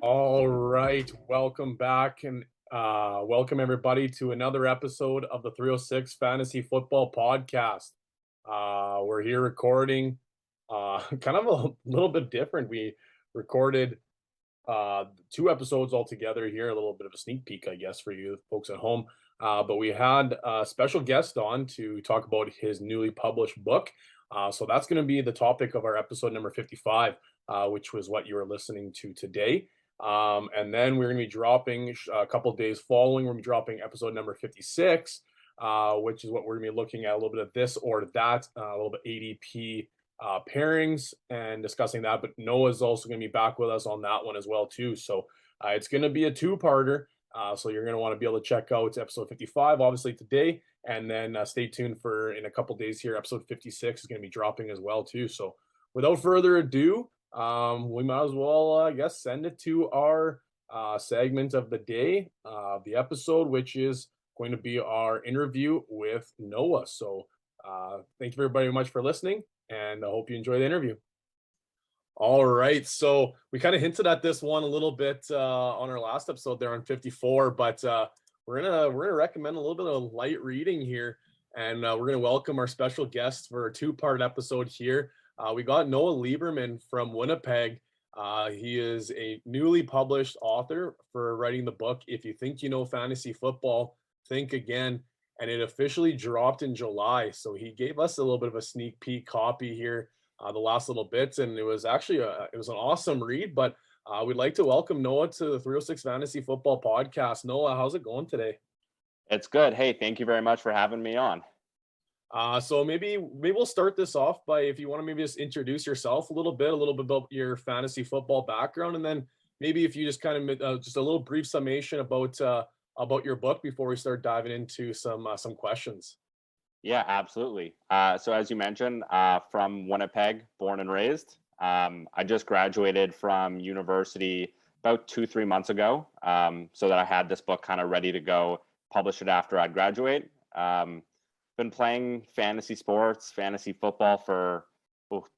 All right, welcome back and welcome everybody to another episode of the 306 Fantasy Football Podcast. We're here recording kind of a little bit different. We recorded two episodes altogether here, a little bit of a sneak peek, I guess, for you folks at home. But we had a special guest on to talk about his newly published book. So that's going to be the topic of our episode number 55, which was what you were listening to today. And then we're going to be dropping a couple days following. We're going to be dropping episode number 56, which is what we're going to be looking at a little bit of this or that, a little bit ADP pairings and discussing that. But Noah's also going to be back with us on that one as well too. So it's going to be a two-parter. So you're going to want to be able to check out episode 55, obviously today, and then stay tuned for in a couple days here. Episode 56 is going to be dropping as well too. So without further ado, we might as well, I guess, send it to our segment of the day, the episode, which is going to be our interview with Noah. So thank you very much for listening, and I hope you enjoy the interview. All right, so we kind of hinted at this one a little bit on our last episode there on 54, but we're gonna recommend a little bit of light reading here, and we're gonna welcome our special guest for a two-part episode here. We got Noah Lieberman from Winnipeg. He is a newly published author for writing the book If You Think You Know Fantasy Football, Think Again, and it officially dropped in July. So he gave us a little bit of a sneak peek copy here, the last little bits, and it was actually it was an awesome read. But we'd like to welcome Noah to the 306 Fantasy Football Podcast. Noah, how's it going today? It's good. Hey, thank you very much for having me on. So maybe we'll start this off by, if you want to maybe just introduce yourself a little bit about your fantasy football background, and then maybe if you just kind of just a little brief summation about your book before we start diving into some questions. Yeah, absolutely. So as you mentioned, from Winnipeg, born and raised. I just graduated from university about 2-3 months ago, so that I had this book kind of ready to go, publish it after I'd graduate. Been playing fantasy sports, fantasy football for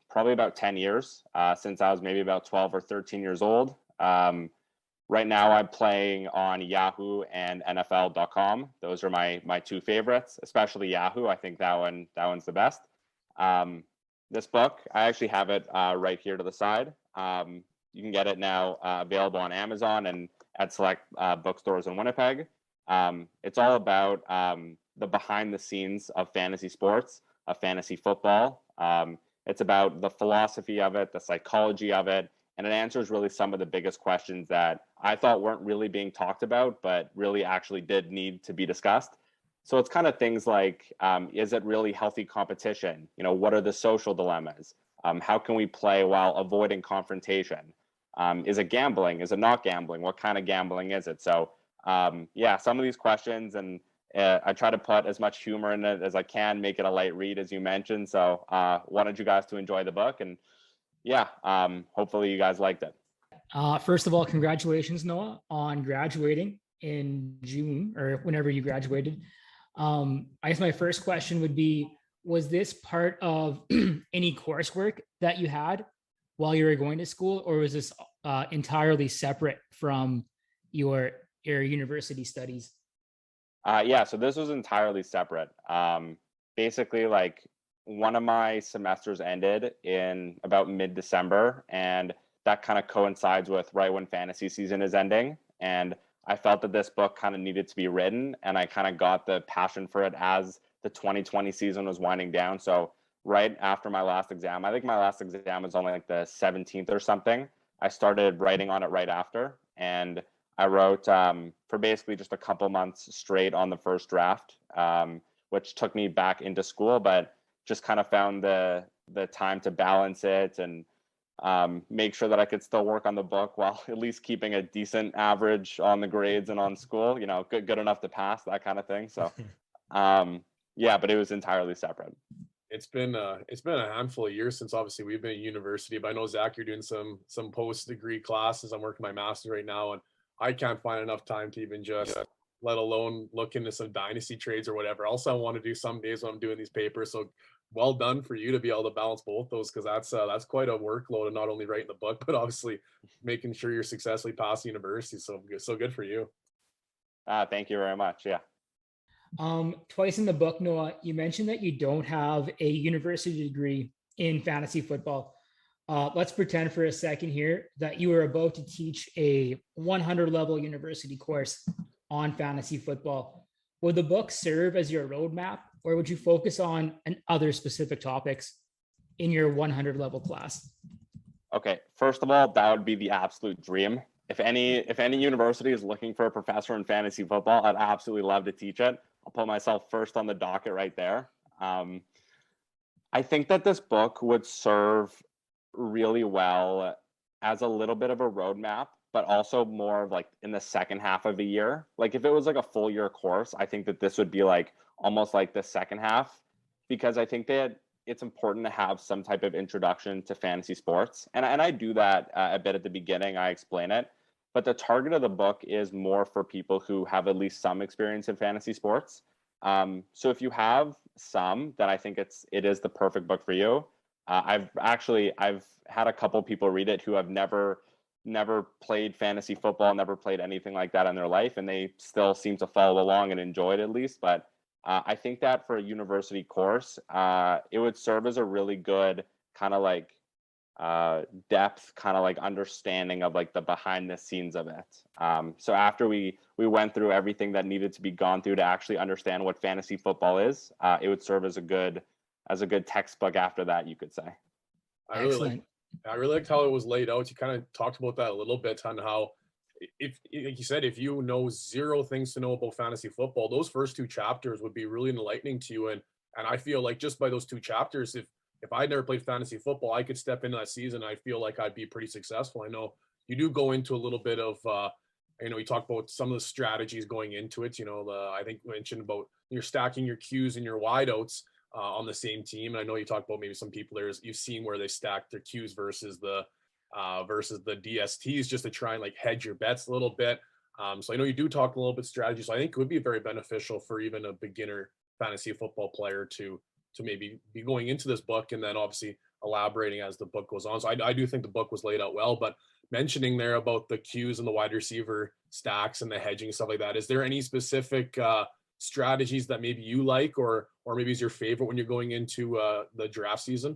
probably about 10 years, since I was maybe about 12 or 13 years old. Right now I'm playing on Yahoo and NFL.com. Those are my two favorites, especially Yahoo. I think that one's the best. This book, I actually have it right here to the side. You can get it now available on Amazon and at select bookstores in Winnipeg. It's all about the behind the scenes of fantasy sports, of fantasy football. It's about the philosophy of it, the psychology of it, and it answers really some of the biggest questions that I thought weren't really being talked about, but really actually did need to be discussed. So it's kind of things like, is it really healthy competition? What are the social dilemmas? How can we play while avoiding confrontation? Is it gambling? Is it not gambling? What kind of gambling is it? So some of these questions, and I try to put as much humor in it as I can, make it a light read, as you mentioned. So wanted you guys to enjoy the book, and hopefully you guys liked it. First of all, congratulations, Noah, on graduating in June or whenever you graduated. I guess my first question would be, was this part of any coursework that you had while you were going to school, or was this entirely separate from your university studies? So this was entirely separate. Basically, like, one of my semesters ended in about mid-December, and that kind of coincides with right when fantasy season is ending. And I felt that this book kind of needed to be written, and I kind of got the passion for it as the 2020 season was winding down. So right after my last exam, I think my last exam was only like the 17th or something, I started writing on it right after. And I wrote for basically just a couple months straight on the first draft, which took me back into school, but just kind of found the time to balance it and make sure that I could still work on the book while at least keeping a decent average on the grades and on school, good enough to pass, that kind of thing. So but it was entirely separate. It's been a handful of years since obviously we've been at university, but I know, Zach, you're doing some post-degree classes. I'm working my master's right now, and I can't find enough time to even just let alone look into some dynasty trades or whatever. Also, I want to do some days when I'm doing these papers. So well done for you to be able to balance both those, because that's quite a workload, and not only writing the book, but obviously making sure you're successfully passing university. So good for you. Thank you very much. Yeah. Twice in the book, Noah, you mentioned that you don't have a university degree in fantasy football. Let's pretend for a second here that you are about to teach a 100 level university course on fantasy football. Would the book serve as your roadmap, or would you focus on other specific topics in your 100 level class? Okay. First of all, that would be the absolute dream. If any university is looking for a professor in fantasy football, I'd absolutely love to teach it. I'll put myself first on the docket right there. I think that this book would serve really well as a little bit of a roadmap, but also more of like in the second half of the year. Like if it was like a full year course, I think that this would be like almost like the second half, because I think that it's important to have some type of introduction to fantasy sports. And I do that a bit at the beginning. I explain it, but the target of the book is more for people who have at least some experience in fantasy sports. So if you have some, then I think it is the perfect book for you. I've had a couple people read it who have never played fantasy football, never played anything like that in their life, and they still seem to follow along and enjoy it at least. But I think that for a university course, it would serve as a really good kind of like depth, kind of like understanding of like the behind the scenes of it. So after we went through everything that needed to be gone through to actually understand what fantasy football is, it would serve as a good textbook after that, you could say. I really liked how it was laid out. You kind of talked about that a little bit on how, if like you said, if you know zero things to know about fantasy football, those first two chapters would be really enlightening to you. And I feel like just by those two chapters, if I'd never played fantasy football, I could step into that season. I feel like I'd be pretty successful. I know you do go into a little bit of, you talk about some of the strategies going into it. I think you mentioned about you're stacking your Qs and your wideouts on the same team. And I know you talked about maybe some people you've seen where they stack their Qs versus the DSTs just to try and like hedge your bets a little bit. So I know you do talk a little bit strategy. So I think it would be very beneficial for even a beginner fantasy football player to maybe be going into this book and then obviously elaborating as the book goes on. So I do think the book was laid out well, but mentioning there about the Qs and the wide receiver stacks and the hedging, stuff like that, is there any specific strategies that maybe you like or maybe is your favorite when you're going into the draft season?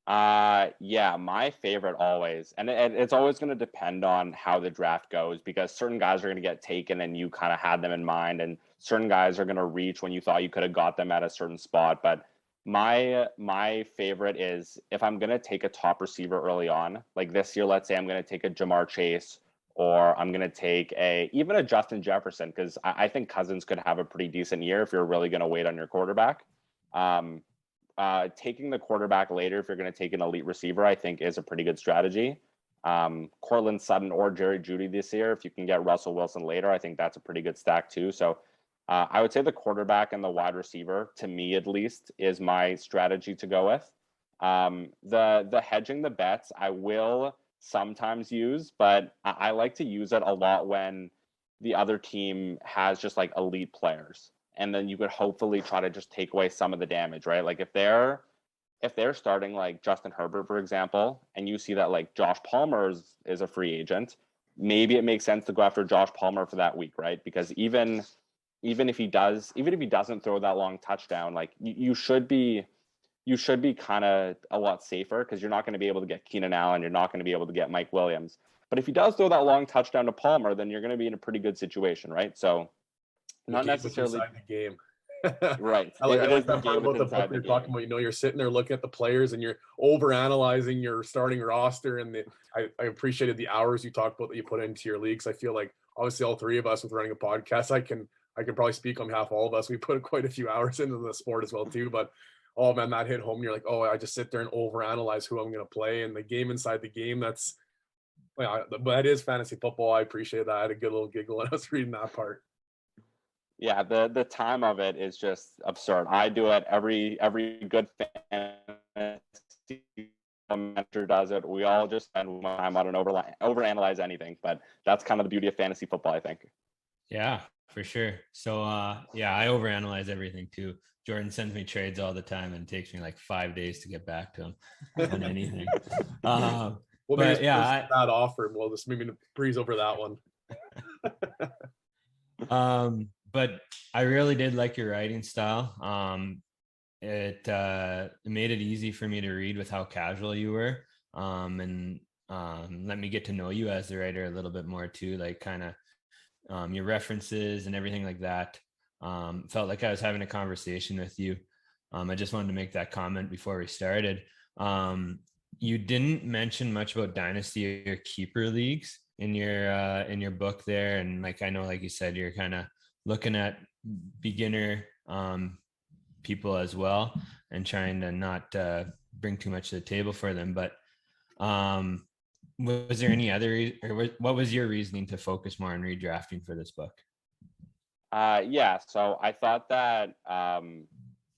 Yeah, my favorite always, and it's always going to depend on how the draft goes, because certain guys are going to get taken and you kind of had them in mind, and certain guys are going to reach when you thought you could have got them at a certain spot. But my favorite is if I'm going to take a top receiver early on, like this year, let's say I'm going to take a Jamar Chase, or I'm going to take even a Justin Jefferson, because I think Cousins could have a pretty decent year if you're really going to wait on your quarterback. Taking the quarterback later, if you're going to take an elite receiver, I think is a pretty good strategy. Cortland Sutton or Jerry Jeudy this year, if you can get Russell Wilson later, I think that's a pretty good stack too. So I would say the quarterback and the wide receiver, to me at least, is my strategy to go with. The hedging the bets, I will sometimes use, but I like to use it a lot when the other team has just like elite players. And then you could hopefully try to just take away some of the damage, right? Like if they're starting like Justin Herbert, for example, and you see that like Josh Palmer is a free agent, maybe it makes sense to go after Josh Palmer for that week, right? Because even if he doesn't throw that long touchdown, like you should be kind of a lot safer, because you're not going to be able to get Keenan Allen, you're not going to be able to get Mike Williams. But if he does throw that long touchdown to Palmer, then you're going to be in a pretty good situation, right? So not necessarily inside the game. Right. I like the that part about the book you're talking about. You're sitting there looking at the players and you're over analyzing your starting roster. And I appreciated the hours you talked about that you put into your leagues. I feel like obviously all three of us with running a podcast, I can probably speak on behalf of all of us. We put quite a few hours into the sport as well too. But oh man, that hit home. You're like, oh, I just sit there and over analyze who I'm going to play and the game inside the game. But that is fantasy football. I appreciate that. I had a good little giggle when I was reading that part. Yeah, the time of it is just absurd. I do it every good fantasy mentor does it. We all just spend time on an overanalyze anything, but that's kind of the beauty of fantasy football, I think. Yeah, for sure. So yeah, I overanalyze everything too. Jordan sends me trades all the time and it takes me like 5 days to get back to him on anything. Well, but yeah, that offer. We'll just maybe breeze over that one. But I really did like your writing style. It made it easy for me to read with how casual you were. And let me get to know you as the writer a little bit more too, like kind of your references and everything like that. Felt like I was having a conversation with you. I just wanted to make that comment before we started. You didn't mention much about dynasty or keeper leagues in your book there, and like I know, like you said, you're kind of looking at beginner people as well and trying to not bring too much to the table for them. But was there any other, or what was your reasoning to focus more on redrafting for this book? Yeah, so I thought that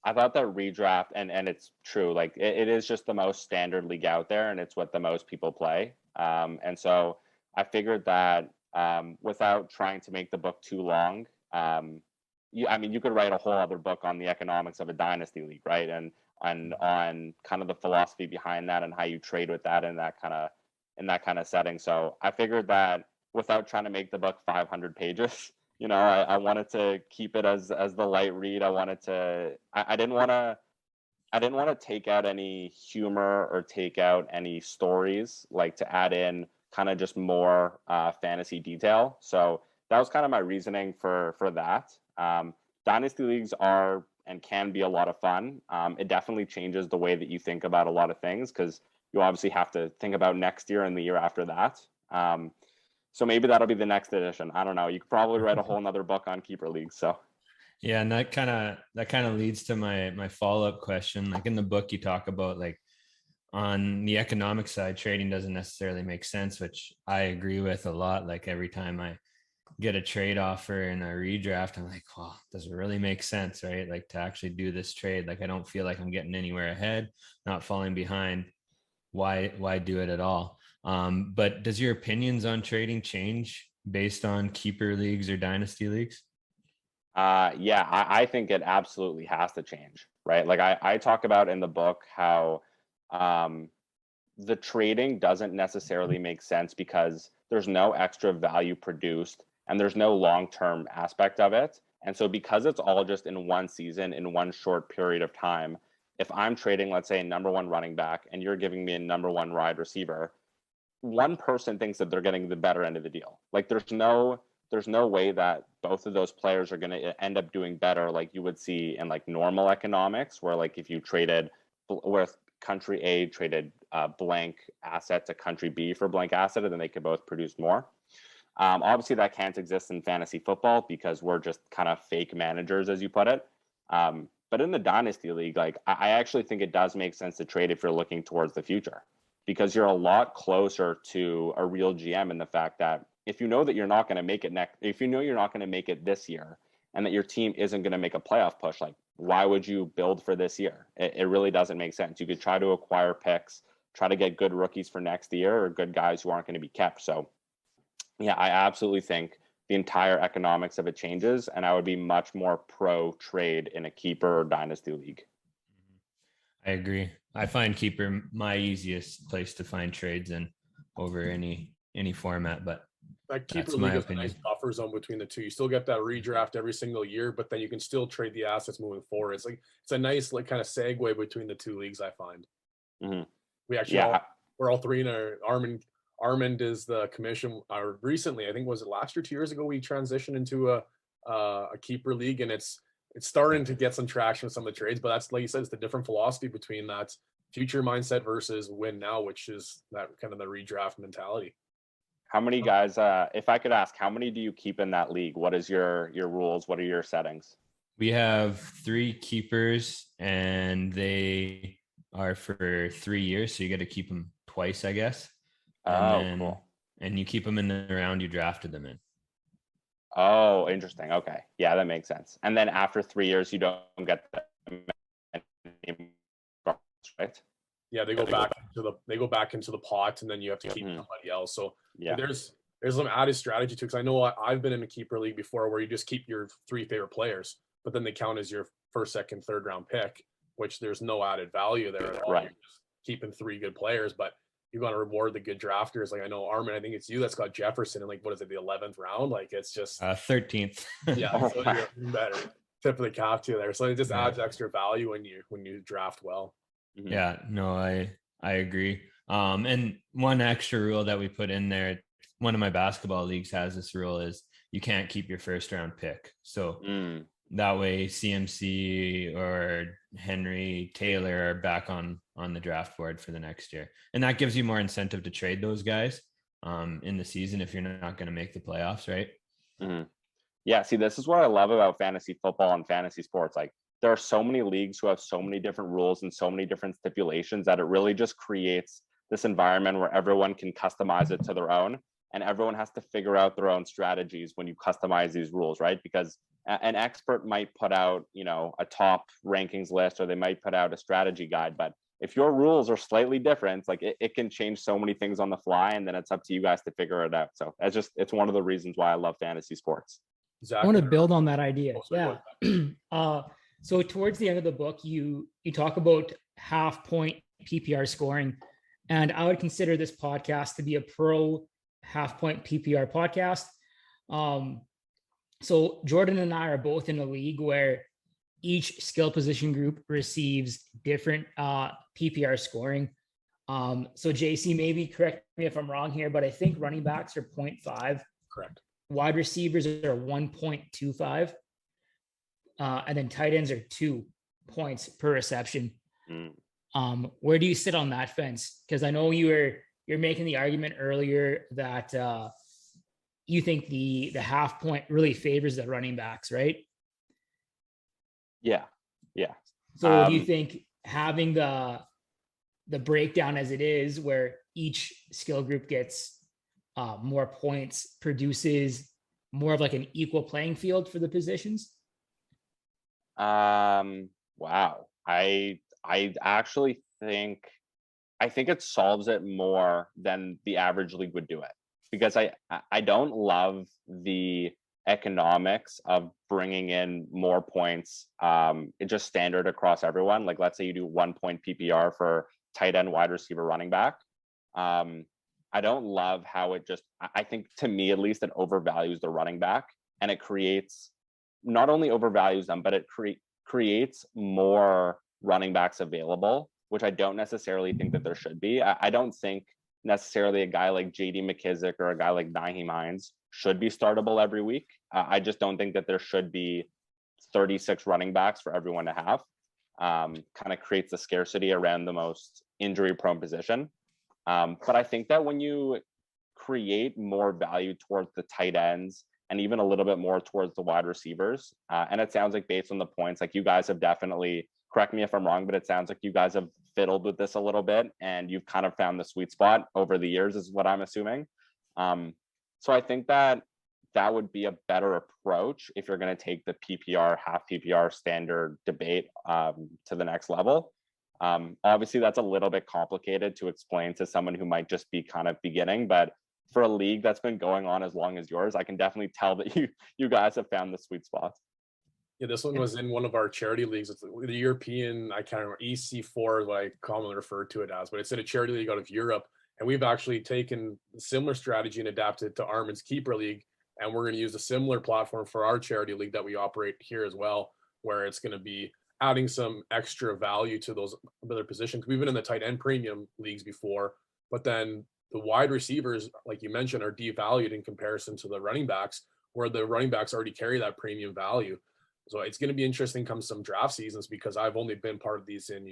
redraft, and it's true, like it is just the most standard league out there, and it's what the most people play. And so I figured that without trying to make the book too long, you could write a whole other book on the economics of a dynasty league, right? And on kind of the philosophy behind that and how you trade with that in that kind of setting. So I figured that without trying to make the book 500 pages, I wanted to keep it as the light read. I didn't want to take out any humor or take out any stories, like to add in kind of just more fantasy detail. So that was kind of my reasoning for that. Dynasty leagues are and can be a lot of fun. It definitely changes the way that you think about a lot of things, because you obviously have to think about next year and the year after that. So maybe that'll be the next edition. I don't know. You could probably write a whole nother book on keeper leagues. So yeah, and that kind of leads to my follow-up question. Like in the book, you talk about like on the economic side, trading doesn't necessarily make sense, which I agree with a lot. Like every time I get a trade offer in a redraft, I'm like, well, does it really make sense, right? Like to actually do this trade, like I don't feel like I'm getting anywhere ahead, not falling behind. Why do it at all? But does your opinions on trading change based on keeper leagues or dynasty leagues? Yeah, I think it absolutely has to change, right? Like I talk about in the book how the trading doesn't necessarily make sense because there's no extra value produced and there's no long-term aspect of it. And so because it's all just in one season, in one short period of time, if I'm trading, let's say, a number one running back and you're giving me a number one wide receiver, one person thinks that they're getting the better end of the deal. Like there's no way that both of those players are going to end up doing better, like you would see in like normal economics, where like if you traded, where country A traded blank asset to country B for blank asset, and then they could both produce more. Obviously that can't exist in fantasy football because we're just kind of fake managers, as you put it. But in the dynasty league, like I actually think it does make sense to trade if you're looking towards the future, because you're a lot closer to a real GM in the fact that if you know that you're not going to make it if you know you're not going to make it this year and that your team isn't going to make a playoff push, like why would you build for this year? It really doesn't make sense. You could try to acquire picks, try to get good rookies for next year or good guys who aren't going to be kept. So yeah, I absolutely think the entire economics of it changes, and I would be much more pro trade in a keeper or dynasty league. I agree. I find keeper my easiest place to find trades in over any format, but that keeper league is a nice buffer zone between the two. You still get that redraft every single year, but then you can still trade the assets moving forward. It's like it's a nice like kind of segue between the two leagues, I find. Mm-hmm. We actually we're all three in our Armand is the commission. Recently, I think was it last year, 2 years ago, we transitioned into a keeper league, and it's starting to get some traction with some of the trades. But that's like you said, it's the different philosophy between that future mindset versus win now, which is that kind of the redraft mentality. How many guys, if I could ask, how many do you keep in that league? What is your rules? What are your settings? We have 3 keepers and they are for 3 years. So you got to keep them twice, I guess. Cool. And you keep them in the round you drafted them in. Oh, interesting. Okay. Yeah, that makes sense. And then after 3 years, you don't get them anymore, right? Yeah, they go back into the pot, and then you have to keep somebody else. So yeah, there's some added strategy too. Because I know I've been in a keeper league before where you just keep your 3 favorite players, but then they count as your first, second, third round pick, which there's no added value there at all. Right. You're just keeping 3 good players, but you're going to reward the good drafters. Like I know Armin, I think it's you that's got Jefferson in like, what is it, the 11th round? Like it's just 13th. yeah, so you're better. Tip of the cap to there. So it just adds extra value when you draft well. Yeah, no, I agree. And one extra rule that we put in there, one of my basketball leagues has this rule, is you can't keep your first round pick. So that way CMC or Henry Taylor are back on the draft board for the next year. And that gives you more incentive to trade those guys in the season if you're not going to make the playoffs, right? Yeah, see, this is what I love about fantasy football and fantasy sports. Like, there are so many leagues who have so many different rules and so many different stipulations that it really just creates this environment where everyone can customize it to their own, and everyone has to figure out their own strategies when you customize these rules, right? Because an expert might put out, a top rankings list, or they might put out a strategy guide, but if your rules are slightly different, like it can change so many things on the fly, and then it's up to you guys to figure it out. So it's one of the reasons why I love fantasy sports. Exactly. I want to build on that idea. Yeah. So towards the end of the book, you talk about half point PPR scoring, and I would consider this podcast to be a pro half point PPR podcast. So Jordan and I are both in a league where each skill position group receives different PPR scoring. So JC, maybe correct me if I'm wrong here, but I think running backs are 0.5. Correct. Wide receivers are 1.25. And then tight ends are 2 points per reception. Where do you sit on that fence? Because I know you're making the argument earlier that you think the half point really favors the running backs, right? Yeah. So do you think having the breakdown as it is, where each skill group gets more points, produces more of like an equal playing field for the positions? Wow. I actually think it solves it more than the average league would do it, because I don't love the economics of bringing in more points. It's just standard across everyone. Like, let's say you do 1 point PPR for tight end, wide receiver, running back. I don't love how I think, to me at least, it overvalues the running back, and it creates, not only overvalues them, but it creates more running backs available, which I don't necessarily think that there should be. I don't think necessarily a guy like JD McKissick or a guy like Nyheim Hines should be startable every week. I just don't think that there should be 36 running backs for everyone to have. Kind of creates the scarcity around the most injury prone position. But I think that when you create more value towards the tight ends and even a little bit more towards the wide receivers, and it sounds like, based on the points, like, you guys have definitely, correct me if I'm wrong, but it sounds like you guys have fiddled with this a little bit and you've kind of found the sweet spot over the years, is what I'm assuming. So I think that would be a better approach if you're going to take the PPR, half PPR standard debate to the next level. Obviously, that's a little bit complicated to explain to someone who might just be kind of beginning, but for a league that's been going on as long as yours, I can definitely tell that you guys have found the sweet spot. Yeah, this one was in one of our charity leagues. It's the European, I can't remember, EC4 is what I commonly refer to it as, but it's in a charity league out of Europe. And we've actually taken a similar strategy and adapted it to Armin's Keeper League. And we're going to use a similar platform for our charity league that we operate here as well, where it's going to be adding some extra value to those other positions. We've been in the tight end premium leagues before, but then the wide receivers, like you mentioned, are devalued in comparison to the running backs, where the running backs already carry that premium value. So it's going to be interesting come some draft seasons, because I've only been part of these in,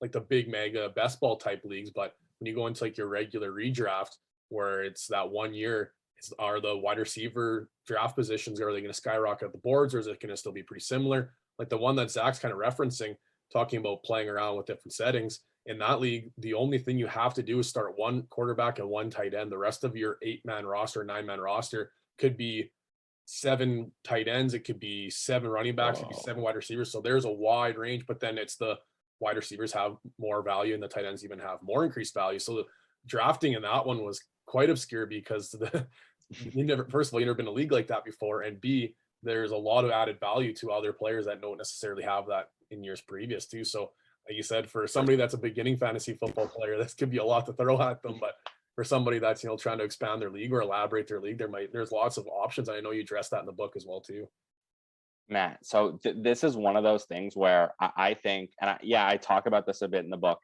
like the big mega best ball type leagues. But when you go into like your regular redraft, where it's that 1 year, are the wide receiver draft positions, are they going to skyrocket the boards, or is it going to still be pretty similar? Like the one that Zach's kind of referencing, talking about playing around with different settings. In that league, the only thing you have to do is start one quarterback and one tight end. The rest of your 8-man roster, 9-man roster could be 7 tight ends. It could be 7 running backs. It could be 7 wide receivers. So there's a wide range, but then it's the wide receivers have more value and the tight ends even have more increased value. So the drafting in that one was quite obscure because first of all, you've never been in a league like that before, and B, there's a lot of added value to other players that don't necessarily have that in years previous too. So like you said, for somebody that's a beginning fantasy football player, this could be a lot to throw at them. But for somebody that's, trying to expand their league or elaborate their league, there's lots of options. I know you addressed that in the book as well too. Matt, so this is one of those things where I think, and I talk about this a bit in the book.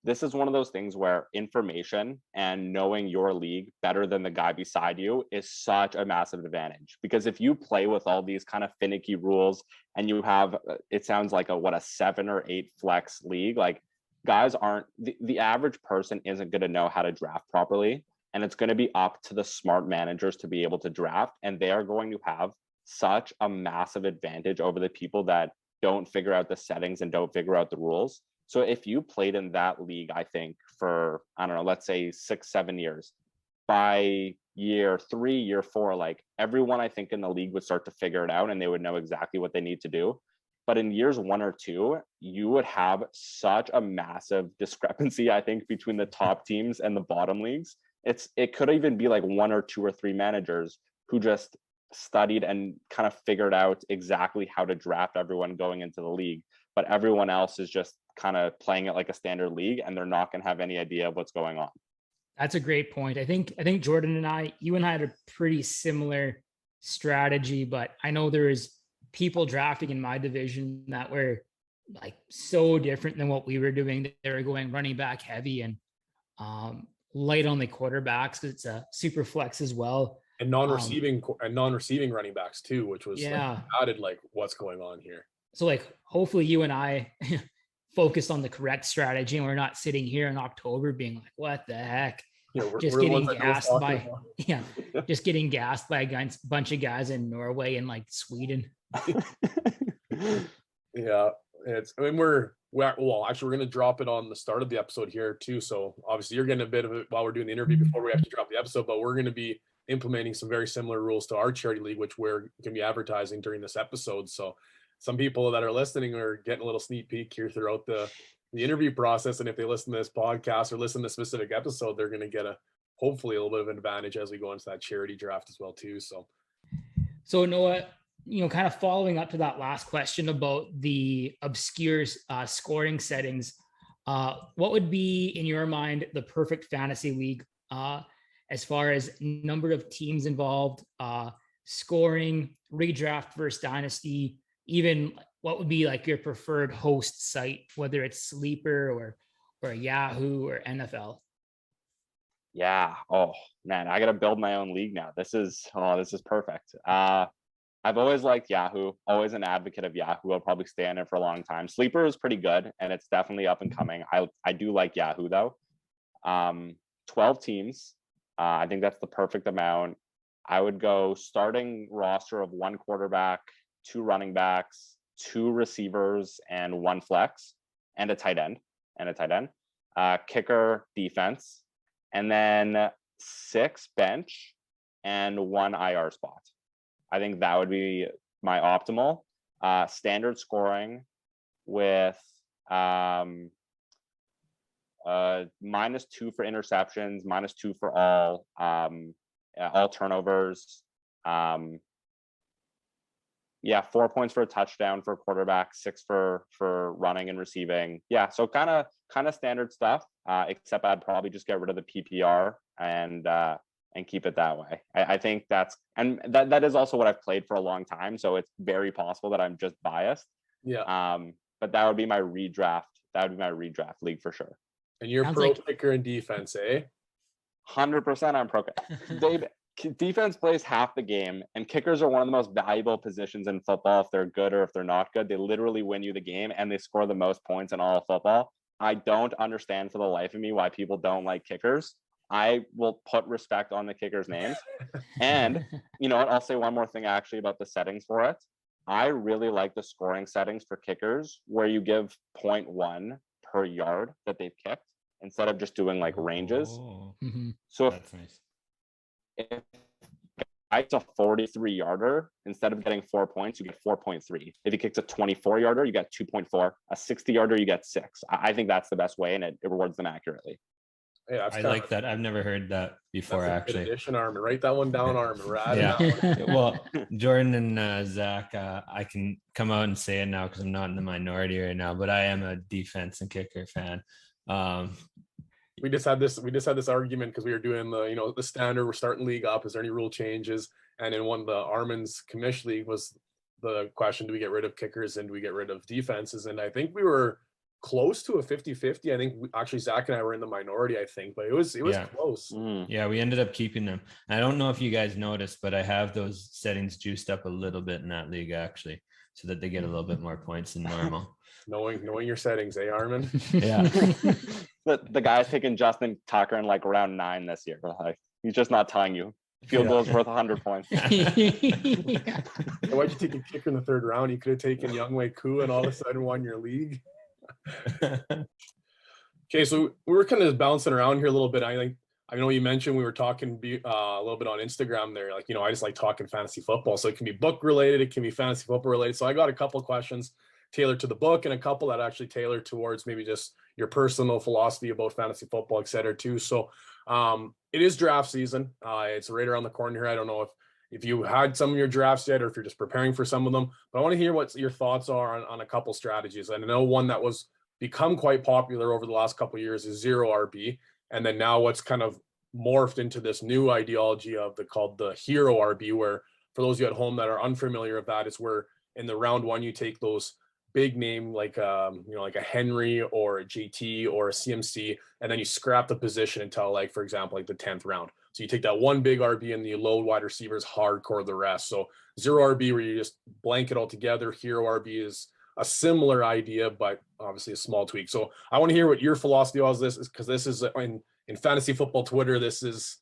This is one of those things where information and knowing your league better than the guy beside you is such a massive advantage. Because if you play with all these kind of finicky rules and you have, it sounds like a 7 or 8 flex league, like guys aren't, the average person isn't going to know how to draft properly. And it's going to be up to the smart managers to be able to draft. And they are going to have such a massive advantage over the people that don't figure out the settings and don't figure out the rules. So if you played in that league, I think for, I don't know, let's say 6-7 years, by year 3, year 4, like everyone I think in the league would start to figure it out and they would know exactly what they need to do. But in years 1 or 2, you would have such a massive discrepancy, I think, between the top teams and the bottom leagues. It could even be like 1 or 2 or 3 managers who just studied and kind of figured out exactly how to draft everyone going into the league, but everyone else is just kind of playing it like a standard league and they're not going to have any idea of what's going on. That's a great point. I think Jordan and you and I had a pretty similar strategy, but I know there is people drafting in my division that were like so different than what we were doing. They were going running back heavy and light on the quarterbacks. It's a super flex as well. And non-receiving running backs too, which was added like what's going on here. So like hopefully you and I focused on the correct strategy and we're not sitting here in October being like, what the heck? Just getting gassed by just getting gassed by a bunch of guys in Norway and like Sweden. Yeah, we're going to drop it on the start of the episode here too. So obviously you're getting a bit of it while we're doing the interview before we actually drop the episode, but we're going to be implementing some very similar rules to our charity league, which we're going to be advertising during this episode. So some people that are listening are getting a little sneak peek here throughout the interview process. And if they listen to this podcast or listen to a specific episode, they're going to get hopefully a little bit of an advantage as we go into that charity draft as well too. So Noah, kind of following up to that last question about the obscure scoring settings, what would be in your mind the perfect fantasy league as far as number of teams involved, scoring, redraft versus dynasty, even what would be like your preferred host site, whether it's Sleeper or Yahoo or NFL? Yeah. Oh man, I got to build my own league now. This is perfect. I've always liked Yahoo, always an advocate of Yahoo. I'll probably stay on it for a long time. Sleeper is pretty good and it's definitely up and coming. I do like Yahoo though. 12 teams. I think that's the perfect amount. I would go starting roster of 1 quarterback, 2 running backs, 2 receivers, and 1 flex, and a tight end. Kicker, defense, and then 6 bench and 1 IR spot. I think that would be my optimal. Standard scoring with -2 for interceptions, -2 for all turnovers. 4 points for a touchdown for a quarterback, 6 for running and receiving. Yeah, so kind of standard stuff. Except I'd probably just get rid of the PPR and keep it that way. I think that is also what I've played for a long time. So it's very possible that I'm just biased. Yeah. But that would be my redraft. That would be my redraft league for sure. And you're pro kicker and defense, eh? 100% I'm pro kicker. Defense plays half the game, and kickers are one of the most valuable positions in football. If they're good or if they're not good, they literally win you the game, and they score the most points in all of football. I don't understand for the life of me why people don't like kickers. I will put respect on the kickers' names. And you know what? I'll say one more thing actually about the settings for it. I really like the scoring settings for kickers where you give 0.1 per yard that they've kicked instead of just doing like ranges. So that's nice. If it's a 43-yarder, instead of getting 4 points, you get 4.3. If he kicks a 24-yarder, you get 2.4. A 60-yarder, you get 6. I think that's the best way, and it rewards them accurately. Hey, that's I kind like that. I've never heard that before, that's a actually. good addition, Armin. Write that one down, Armin. We're adding Yeah. that one. Well, Jordan and Zach, I can come out and say it now because I'm not in the minority right now, but I am a defense and kicker fan. We just had this argument because we were doing the standard. We're starting league up. Is there any rule changes? And in one of the Armin's commish league was the question: do we get rid of kickers and do we get rid of defenses? And I think we were close to a 50-50. I think actually Zach and I were in the minority, I think, but it was Yeah. close. Yeah, we ended up keeping them. I don't know if you guys noticed, but I have those settings juiced up a little bit in that league, actually, so that they get a little bit more points than normal. Knowing your settings, eh, Armin? Yeah. The guy's taking Justin Tucker in like round 9 this year. Like, he's just not telling you. Field goal is worth 100 points. Why'd you take a kicker in the 3rd round? You could have taken Youngwei Koo and all of a sudden won your league. Okay, so we were kind of bouncing around here a little bit. I know you mentioned we were talking a little bit on Instagram there. Like, I just like talking fantasy football. So it can be book related, it can be fantasy football related. So I got a couple of questions tailored to the book and a couple that actually tailored towards maybe just your personal philosophy about fantasy football, et cetera, too. So it is draft season. It's right around the corner here. I don't know if you had some of your drafts yet or if you're just preparing for some of them, but I want to hear what your thoughts are on a couple strategies. And I know one that was become quite popular over the last couple of years is zero RB. And then now what's kind of morphed into this new ideology called the hero RB, where for those of you at home that are unfamiliar with that, it's where in the round 1, you take those big name like like a Henry or a JT or a CMC, and then you scrap the position until, like, for example, like the 10th round. So you take that one big RB and you load wide receivers, hardcore the rest. So zero RB where you just blanket all together. Hero RB is a similar idea, but obviously a small tweak. So I want to hear what your philosophy was this, because this is in fantasy football Twitter, this is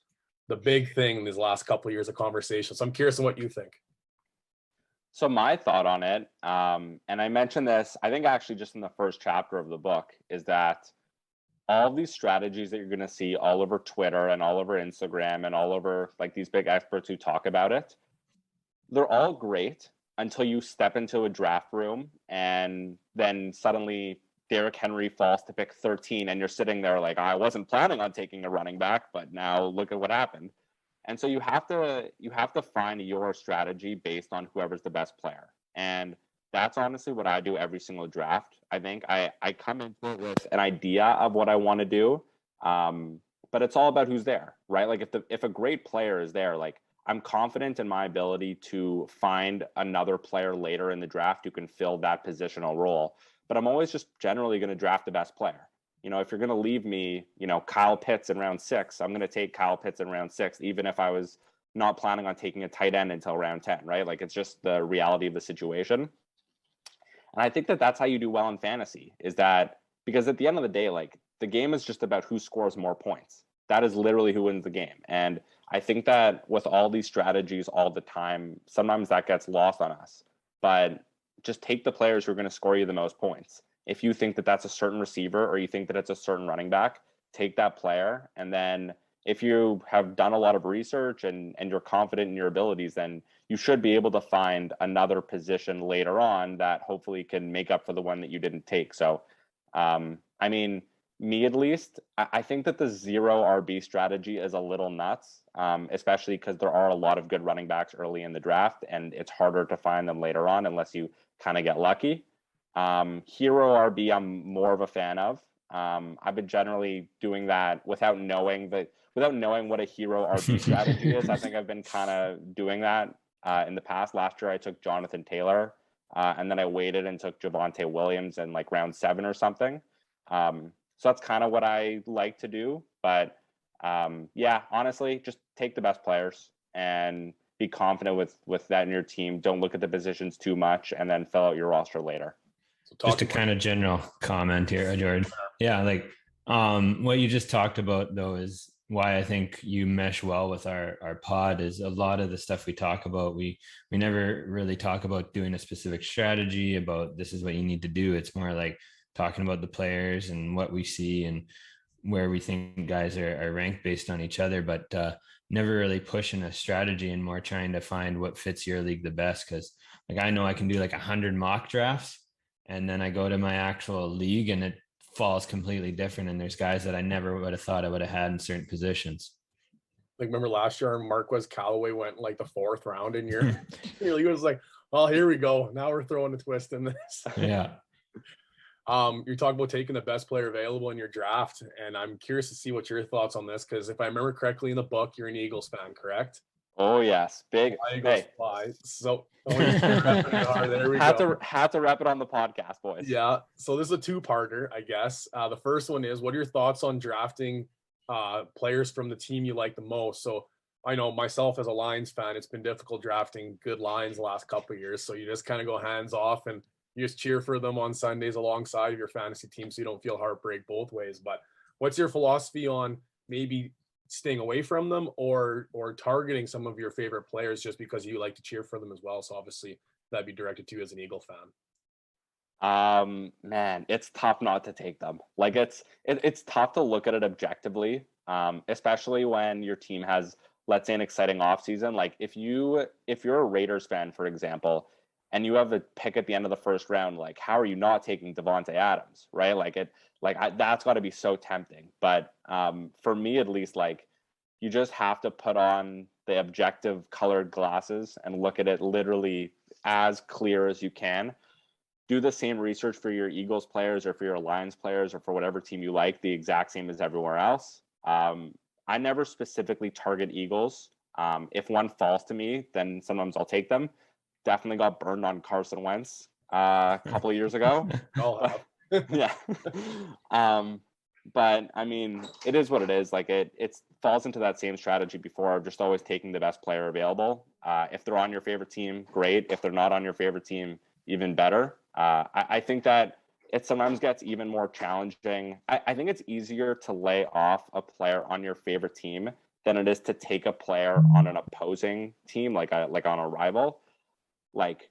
the big thing in these last couple of years of conversation. So I'm curious on what you think. So my thought on it, and I mentioned this, I think actually just in the first chapter of the book, is that all these strategies that you're going to see all over Twitter and all over Instagram and all over like these big experts who talk about it, they're all great until you step into a draft room and then suddenly Derrick Henry falls to pick 13 and you're sitting there like, I wasn't planning on taking a running back, but now look at what happened. And so you have to find your strategy based on whoever's the best player. And that's honestly what I do every single draft. I think I come into it with an idea of what I want to do, but it's all about who's there, right? Like if a great player is there, like I'm confident in my ability to find another player later in the draft who can fill that positional role. But I'm always just generally going to draft the best player. If you're going to leave me, Kyle Pitts in round 6, I'm going to take Kyle Pitts in round 6, even if I was not planning on taking a tight end until round 10, right? Like it's just the reality of the situation. And I think that that's how you do well in fantasy, is that because at the end of the day, like the game is just about who scores more points. That is literally who wins the game. And I think that with all these strategies all the time, sometimes that gets lost on us. But just take the players who are going to score you the most points. If you think that that's a certain receiver or you think that it's a certain running back, take that player. And then if you have done a lot of research and you're confident in your abilities, then you should be able to find another position later on that hopefully can make up for the one that you didn't take. So, I mean, me at least, I think that the zero RB strategy is a little nuts, especially because there are a lot of good running backs early in the draft and it's harder to find them later on unless you kind of get lucky. Hero RB, I'm more of a fan of. I've been generally doing that without knowing what a hero RB strategy is. I think I've been kind of doing that in the past. Last year, I took Jonathan Taylor, and then I waited and took Javonte Williams in like round 7 or something. So that's kind of what I like to do. But yeah, honestly, just take the best players and be confident with that in your team. Don't look at the positions too much, and then fill out your roster later. Just a kind of general comment here, Jordan. Yeah, like what you just talked about though is why I think you mesh well with our pod. Is a lot of the stuff we talk about, we never really talk about doing a specific strategy about this is what you need to do. It's more like talking about the players and what we see and where we think guys are ranked based on each other, but never really pushing a strategy and more trying to find what fits your league the best. Because like I know I can do like 100 mock drafts, and then I go to my actual league and it falls completely different. And there's guys that I never would have thought I would have had in certain positions. Like, remember last year, Marquez Callaway went like the 4th round in your league. It was like, well, here we go. Now we're throwing a twist in this. Yeah. You're talking about taking the best player available in your draft, and I'm curious to see what your thoughts on this, because if I remember correctly in the book, you're an Eagles fan, correct? Oh yes, big. Eagles fly. So there we go. Have to wrap it on the podcast, boys. Yeah. So this is a 2-parter, I guess. The first one is, what are your thoughts on drafting players from the team you like the most? So I know myself as a Lions fan, it's been difficult drafting good Lions the last couple of years. So you just kind of go hands off and you just cheer for them on Sundays alongside of your fantasy team, so you don't feel heartbreak both ways. But what's your philosophy on maybe staying away from them or targeting some of your favorite players just because you like to cheer for them as well? So obviously that'd be directed to you as an Eagle fan. Man, it's tough not to take them. Like it's tough to look at it objectively, especially when your team has, let's say, an exciting offseason. Like if you're a Raiders fan, for example, and you have a pick at the end of the 1st round, like how are you not taking Devontae Adams, right? That's got to be so tempting. But for me, at least, like you just have to put on the objective colored glasses and look at it literally as clear as you can. Do the same research for your Eagles players or for your Lions players or for whatever team you like, the exact same as everywhere else. I never specifically target Eagles. If one falls to me, then sometimes I'll take them. Definitely got burned on Carson Wentz a couple of years ago. Yeah. But I mean, it is what it is. Like it falls into that same strategy before of just always taking the best player available. If they're on your favorite team, great. If they're not on your favorite team, even better. I think that it sometimes gets even more challenging. I think it's easier to lay off a player on your favorite team than it is to take a player on an opposing team, like on a rival. Like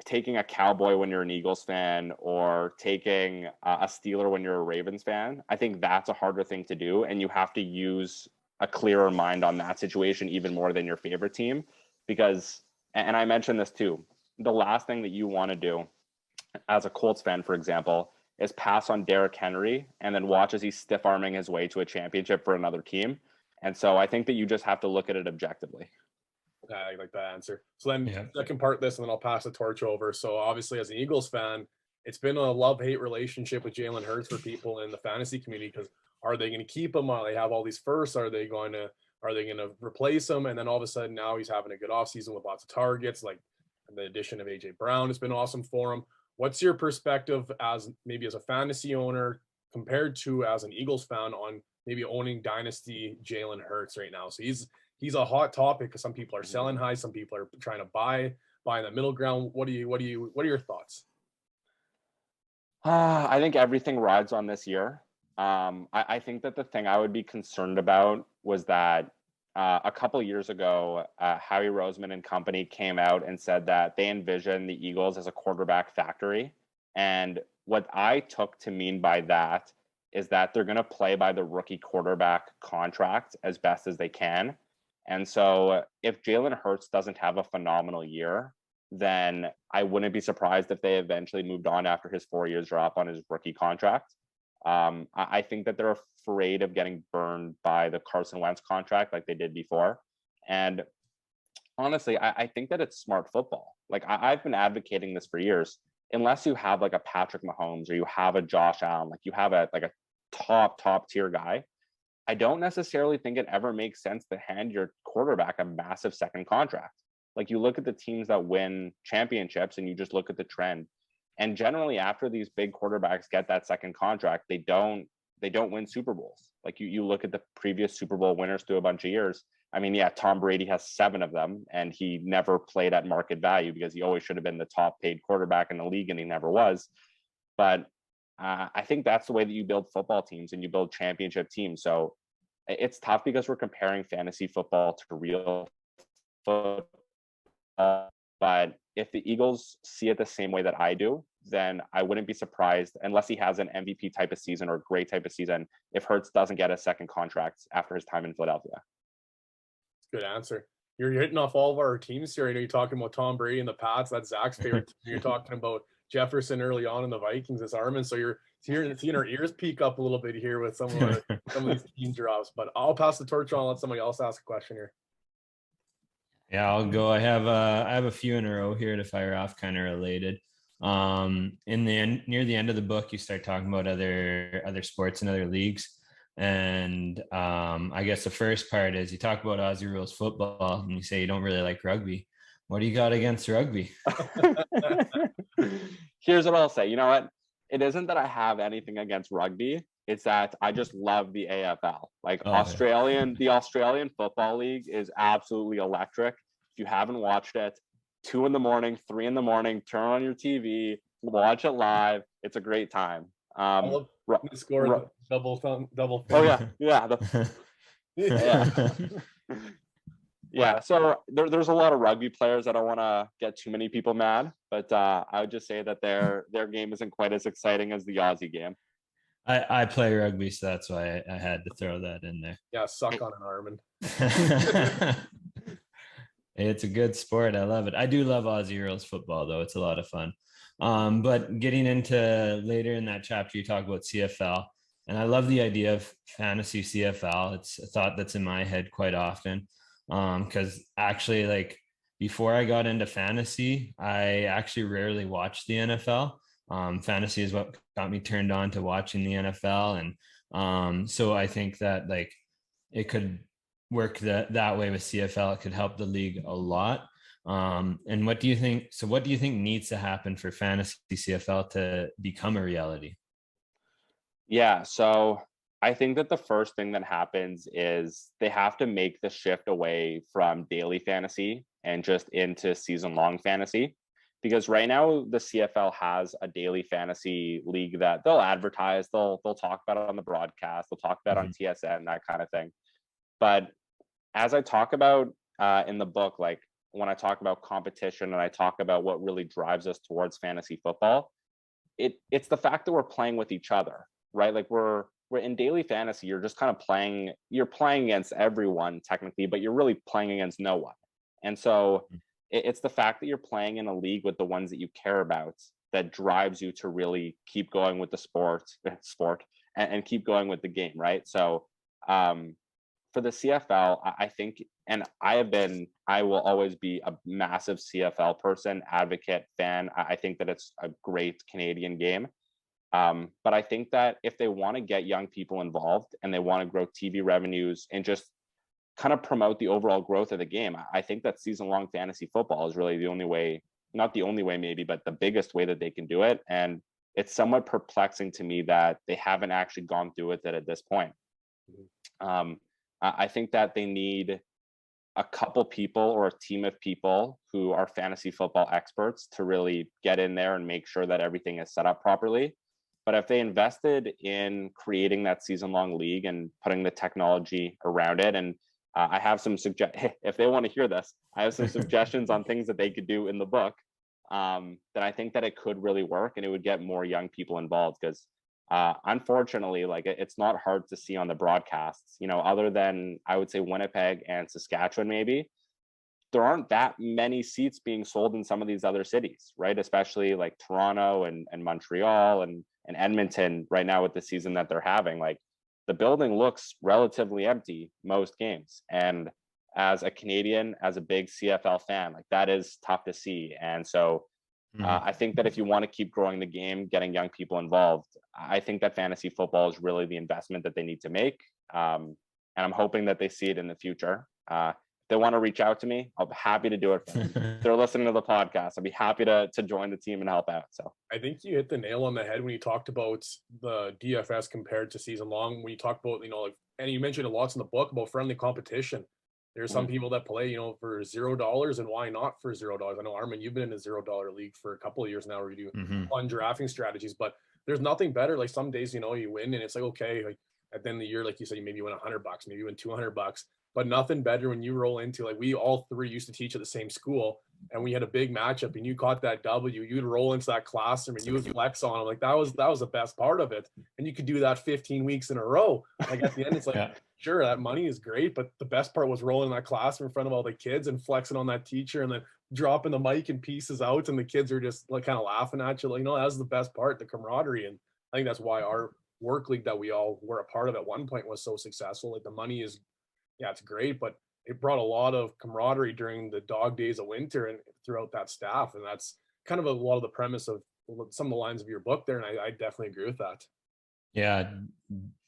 taking a Cowboy when you're an Eagles fan or taking a Steeler when you're a Ravens fan. I think that's a harder thing to do, and you have to use a clearer mind on that situation even more than your favorite team, because, and I mentioned this too, the last thing that you want to do as a Colts fan, for example, is pass on Derrick Henry and then watch as he's stiff-arming his way to a championship for another team. And so I think that you just have to look at it objectively. I like that answer. So then second part this, and then I'll pass the torch over. So obviously as an Eagles fan, it's been a love-hate relationship with Jalen Hurts for people in the fantasy community, because are they going to keep him? They have all these firsts. Are they going to replace him? And then all of a sudden now he's having a good offseason with lots of targets, like the addition of AJ Brown has been awesome for him. What's your perspective as a fantasy owner compared to as an Eagles fan on maybe owning dynasty Jalen Hurts right now? So he's a hot topic because some people are selling high, some people are trying to buy in the middle ground. What are your thoughts? I think everything rides on this year. I think that the thing I would be concerned about was that a couple of years ago, Howie Roseman and company came out and said that they envision the Eagles as a quarterback factory. And what I took to mean by that is that they're going to play by the rookie quarterback contract as best as they can. And so if Jalen Hurts doesn't have a phenomenal year, then I wouldn't be surprised if they eventually moved on after his 4 years drop on his rookie contract. I think that they're afraid of getting burned by the Carson Wentz contract like they did before. And honestly, I think that it's smart football. Like I've been advocating this for years. Unless you have like a Patrick Mahomes or you have a Josh Allen, like you have a top tier guy, I don't necessarily think it ever makes sense to hand your quarterback a massive second contract. Like you look at the teams that win championships and you just look at the trend. And generally after these big quarterbacks get that second contract, they don't win Super Bowls. Like you look at the previous Super Bowl winners through a bunch of years. I mean, yeah, Tom Brady has 7 of them and he never played at market value because he always should have been the top paid quarterback in the league and he never was. But I think that's the way that you build football teams and you build championship teams. So it's tough because we're comparing fantasy football to real football. But if the Eagles see it the same way that I do, then I wouldn't be surprised, unless he has an MVP type of season or a great type of season, if Hurts doesn't get a second contract after his time in Philadelphia. Good answer. You're hitting off all of our teams here. I know you're talking about Tom Brady and the Pats. That's Zach's favorite team. You're talking about Jefferson early on in the Vikings as Armin. So you're seeing our ears peak up a little bit here with some of these team drops. But I'll pass the torch on and let somebody else ask a question here. Yeah, I'll go. I have a few in a row here to fire off, kind of related. In the end, near the end of the book, you start talking about other sports and other leagues. And I guess the first part is you talk about Aussie rules football and you say you don't really like rugby. What do you got against rugby? Here's what I'll say. You know what? It isn't that I have anything against rugby. It's that I just love the AFL. Like the Australian Football League is absolutely electric. If you haven't watched it, 2 a.m, 3 a.m, turn on your TV, watch it live. It's a great time. I love the score double. Oh yeah. Yeah. Yeah, so there's a lot of rugby players. I don't want to get too many people mad, but I would just say that their game isn't quite as exciting as the Aussie game. I play rugby, so that's why I had to throw that in there. Yeah, suck on an Armin. It's a good sport. I love it. I do love Aussie rules football, though. It's a lot of fun. But getting into later in that chapter, you talk about CFL, and I love the idea of fantasy CFL. It's a thought that's in my head quite often. Because actually, like, before I got into fantasy, I actually rarely watched the NFL. Fantasy is what got me turned on to watching the NFL. And so I think that, like, it could work that way with CFL. It could help the league a lot. And what do you think? So what do you think needs to happen for fantasy CFL to become a reality? Yeah, so I think that the first thing that happens is they have to make the shift away from daily fantasy and just into season-long fantasy. Because right now the CFL has a daily fantasy league that they'll advertise, they'll talk about it on the broadcast, they'll talk about it on TSN, that kind of thing. But as I talk about in the book, like when I talk about competition and I talk about what really drives us towards fantasy football, it's the fact that we're playing with each other, right? Like we're in daily fantasy, you're just kind of playing against everyone technically, but you're really playing against no one. And so it's the fact that you're playing in a league with the ones that you care about that drives you to really keep going with the sport and keep going with the game, right? So for the CFL, I think, and I will always be a massive CFL person, advocate, fan. I think that it's a great Canadian game. But I think that if they want to get young people involved and they want to grow TV revenues and just kind of promote the overall growth of the game, I think that season-long fantasy football is really the only way, not the only way maybe, but the biggest way that they can do it. And it's somewhat perplexing to me that they haven't actually gone through with it at this point. I think that they need a couple people or a team of people who are fantasy football experts to really get in there and make sure that everything is set up properly. But if they invested in creating that season-long league and putting the technology around it, and I have some if they want to hear this, I have some suggestions on things that they could do in the book, then I think that it could really work and it would get more young people involved. Because unfortunately, like it's not hard to see on the broadcasts, you know, other than I would say Winnipeg and Saskatchewan, maybe there aren't that many seats being sold in some of these other cities, right? Especially like Toronto and Montreal and Edmonton right now with the season that they're having. Like the building looks relatively empty most games. And as a Canadian, as a big CFL fan, like that is tough to see. And so I think that if you want to keep growing the game, getting young people involved, I think that fantasy football is really the investment that they need to make. And I'm hoping that they see it in the future. If they want to reach out to me, I'll be happy to do it for them. If they're listening to the podcast, I'll be happy to join the team and help out. So I think you hit the nail on the head when you talked about the DFS compared to season long. When you talk about, you know, like, and you mentioned a lot in the book about friendly competition. There's some people that play, you know, for $0, and why not for $0? I know, Armin, you've been in a $0 league for a couple of years now where you do fun drafting strategies, but there's nothing better. Like some days, you know, you win and it's like, okay, like at the end of the year, like you said, you maybe win $100, maybe you win $200, but nothing better when you roll into, like, we all three used to teach at the same school and we had a big matchup and you caught that W, you'd roll into that classroom and you would flex on them. Like that was the best part of it. And you could do that 15 weeks in a row. Like at the end, it's like, sure, that money is great, but the best part was rolling in that classroom in front of all the kids and flexing on that teacher and then dropping the mic in pieces out and the kids are just like kind of laughing at you. Like, you know, that was the best part, the camaraderie. And I think that's why our work league that we all were a part of at one point was so successful. Like the money is, yeah, it's great, but it brought a lot of camaraderie during the dog days of winter and throughout that staff. And that's kind of a lot of the premise of some of the lines of your book there. And I definitely agree with that. Yeah,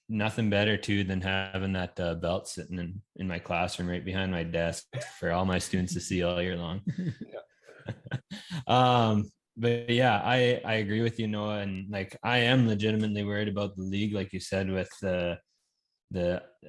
nothing better too than having that belt sitting in my classroom right behind my desk for all my students to see all year long. But yeah, I agree with you, Noah, and like I am legitimately worried about the league, like you said, with the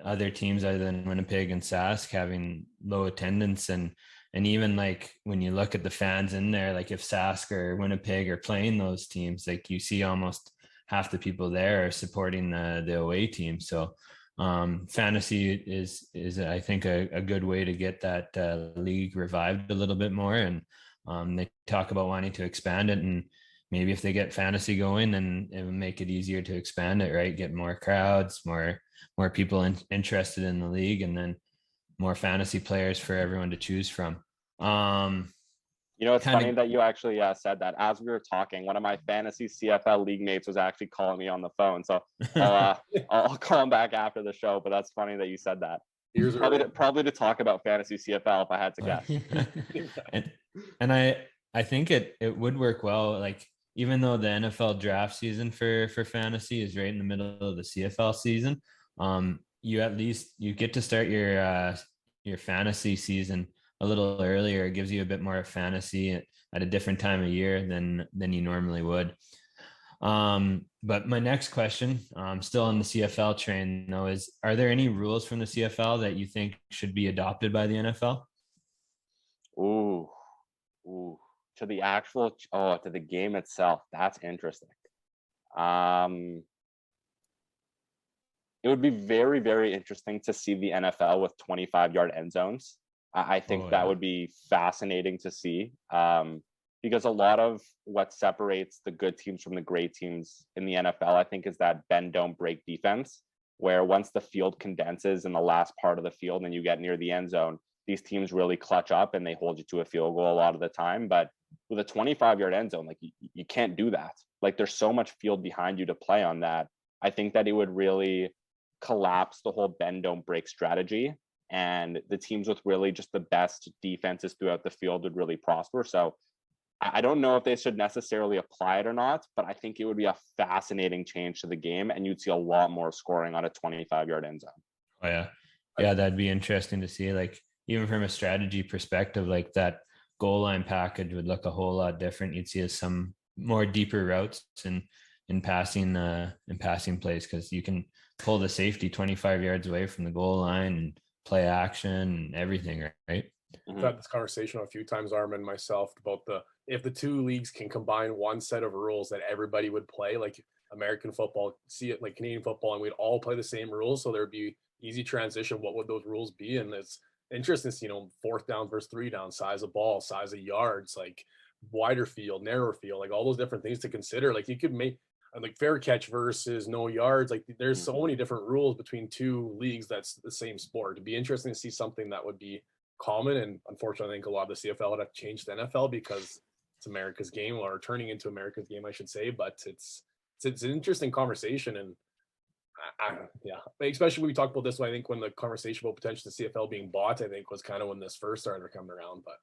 other teams other than Winnipeg and Sask having low attendance, and even like when you look at the fans in there, like if Sask or Winnipeg are playing those teams, like you see almost half the people there are supporting the away team. So fantasy is I think a good way to get that league revived a little bit more. And they talk about wanting to expand it, and maybe if they get fantasy going, then it will make it easier to expand it, right? Get more crowds, more people interested in the league, and then more fantasy players for everyone to choose from. It's funny that you actually said that. As we were talking, one of my fantasy CFL league mates was actually calling me on the phone. So I'll call him back after the show, but that's funny that you said that. Probably to talk about fantasy CFL if I had to guess. and I think it would work well. Like even though the NFL draft season for fantasy is right in the middle of the CFL season, you get to start your fantasy season a little earlier. It gives you a bit more fantasy at a different time of year than you normally would. But my next question, still on the CFL train though, is are there any rules from the CFL that you think should be adopted by the NFL? Ooh, to the game itself. That's interesting. It would be very, very interesting to see the NFL with 25-yard end zones. I think that would be fascinating to see, because a lot of what separates the good teams from the great teams in the NFL, I think, is that bend, don't break defense, where once the field condenses in the last part of the field and you get near the end zone, these teams really clutch up and they hold you to a field goal a lot of the time. But with a 25-yard end zone, like you can't do that. Like there's so much field behind you to play on that. I think that it would really collapse the whole bend, don't break strategy. And the teams with really just the best defenses throughout the field would really prosper. So I don't know if they should necessarily apply it or not, but I think it would be a fascinating change to the game, and you'd see a lot more scoring on a 25-yard end zone. Oh yeah. Yeah, that'd be interesting to see. Like even from a strategy perspective, like that goal line package would look a whole lot different. You'd see some more deeper routes in passing plays, because you can pull the safety 25 yards away from the goal line and play action and everything, right? I've had this conversation a few times, Armin, myself, about if the two leagues can combine one set of rules that everybody would play, like American football, see it like Canadian football, and we'd all play the same rules, so there'd be easy transition. What would those rules be? And it's interesting to see, fourth down versus three down, size of ball, size of yards, like wider field, narrower field, like all those different things to consider. Like you could make like fair catch versus no yards. Like there's so many different rules between two leagues that's the same sport. It'd be interesting to see something that would be common. And unfortunately, I think a lot of the CFL would have changed the NFL because it's America's game, or turning into America's game, I should say. But it's an interesting conversation. And yeah, especially when we talk about this one, I think when the conversation about potentially the CFL being bought, I think was kind of when this first started coming around. But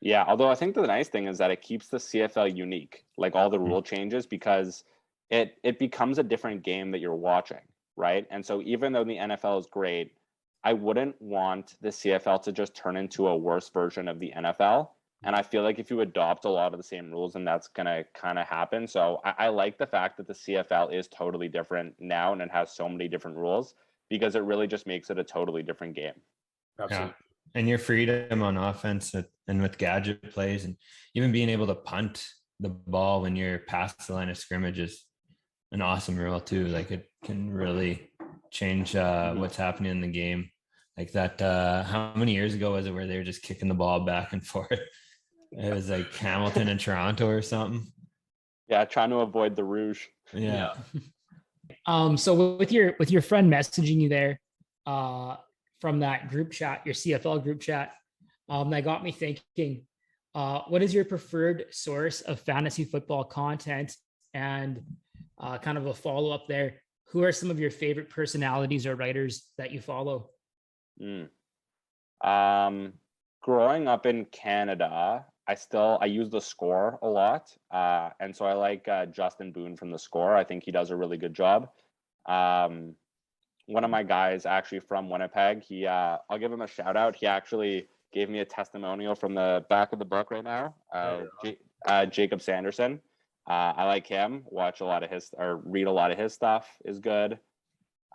yeah, although I think the nice thing is that it keeps the CFL unique, like all the rule changes, because it becomes a different game that you're watching, right? And so even though the NFL is great, I wouldn't want the CFL to just turn into a worse version of the NFL. And I feel like if you adopt a lot of the same rules, then that's going to kind of happen. So I like the fact that the CFL is totally different now and it has so many different rules, because it really just makes it a totally different game. Absolutely. Yeah. And your freedom on offense and with gadget plays, and even being able to punt the ball when you're past the line of scrimmage is an awesome rule too. Like it can really change what's happening in the game. Like that, how many years ago was it where they were just kicking the ball back and forth? It was like Hamilton and Toronto or something. Yeah, trying to avoid the Rouge. Yeah. So with your friend messaging you there, from that group chat, your CFL group chat, that got me thinking, what is your preferred source of fantasy football content And kind of a follow up there. Who are some of your favorite personalities or writers that you follow? Growing up in Canada, I use The Score a lot, and so I like Justin Boone from The Score. I think he does a really good job. One of my guys actually from Winnipeg, I'll give him a shout out. He actually gave me a testimonial from the back of the book right now. Jacob Sanderson. I like him. Watch a lot of his, or read a lot of his stuff is good.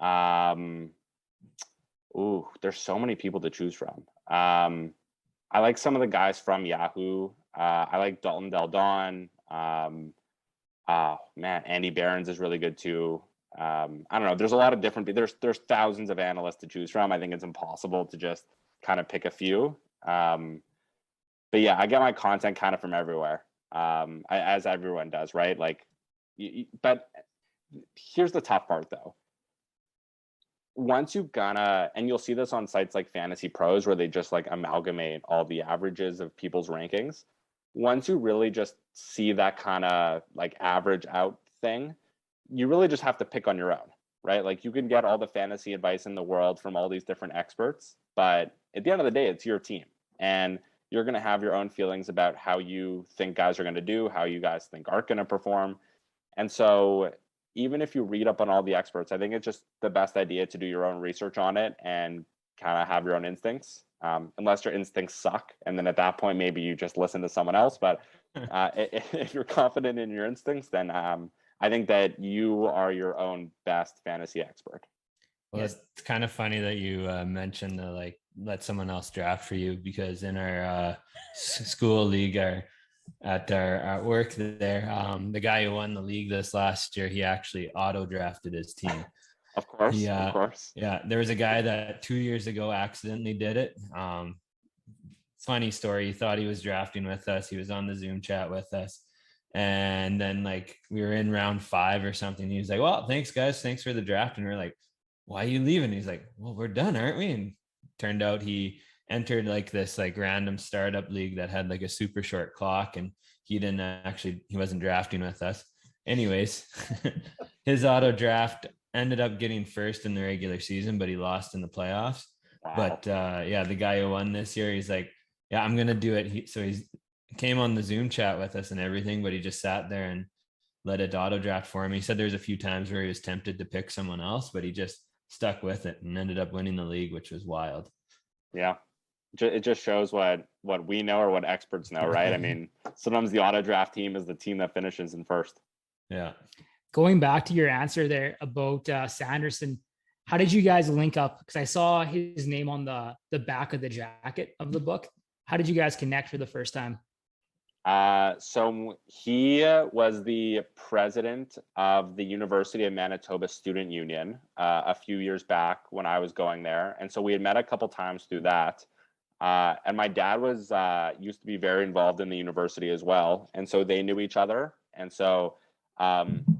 There's so many people to choose from. I like some of the guys from Yahoo. I like Dalton Del Don. Andy Behrens is really good too. I don't know. There's a lot of different. There's thousands of analysts to choose from. I think it's impossible to just kind of pick a few. But yeah, I get my content kind of from everywhere, as everyone does, right? Like, but here's the tough part though. Once and you'll see this on sites like Fantasy Pros where they just like amalgamate all the averages of people's rankings. Once you really just see that kind of like average out thing, you really just have to pick on your own, right? Like you can get all the fantasy advice in the world from all these different experts, but at the end of the day, it's your team. And you're going to have your own feelings about how you think guys are going to do, how you guys think aren't going to perform. And so even if you read up on all the experts, I think it's just the best idea to do your own research on it and kind of have your own instincts, unless your instincts suck. And then at that point, maybe you just listen to someone else. But if you're confident in your instincts, then I think that you are your own best fantasy expert. Well, it's kind of funny that you mentioned like let someone else draft for you, because in our school league, at work there, the guy who won the league this last year, he actually auto drafted his team. Of course. Yeah, there was a guy that 2 years ago accidentally did it. Funny story. He thought he was drafting with us. He was on the Zoom chat with us. And then like we were in round 5 or something. He was like, "Well, thanks guys. Thanks for the draft." And we're like, "Why are you leaving?" He's like, "Well, we're done, aren't we?" And turned out he entered like this like random startup league that had like a super short clock, and he wasn't drafting with us. Anyways, his auto draft ended up getting first in the regular season, but he lost in the playoffs. Wow. But the guy who won this year, he's like, "Yeah, I'm gonna do it." He came on the Zoom chat with us and everything, but he just sat there and let it auto draft for him. He said there's a few times where he was tempted to pick someone else, but he just stuck with it and ended up winning the league, which was wild. Yeah. It just shows what we know or what experts know, right? I mean, sometimes the auto draft team is the team that finishes in first. Yeah. Going back to your answer there about Sanderson, how did you guys link up? Because I saw his name on the back of the jacket of the book. How did you guys connect for the first time? So he was the president of the University of Manitoba Student Union a few years back when I was going there. And so we had met a couple times through that. And my dad was used to be very involved in the university as well. And so they knew each other. And so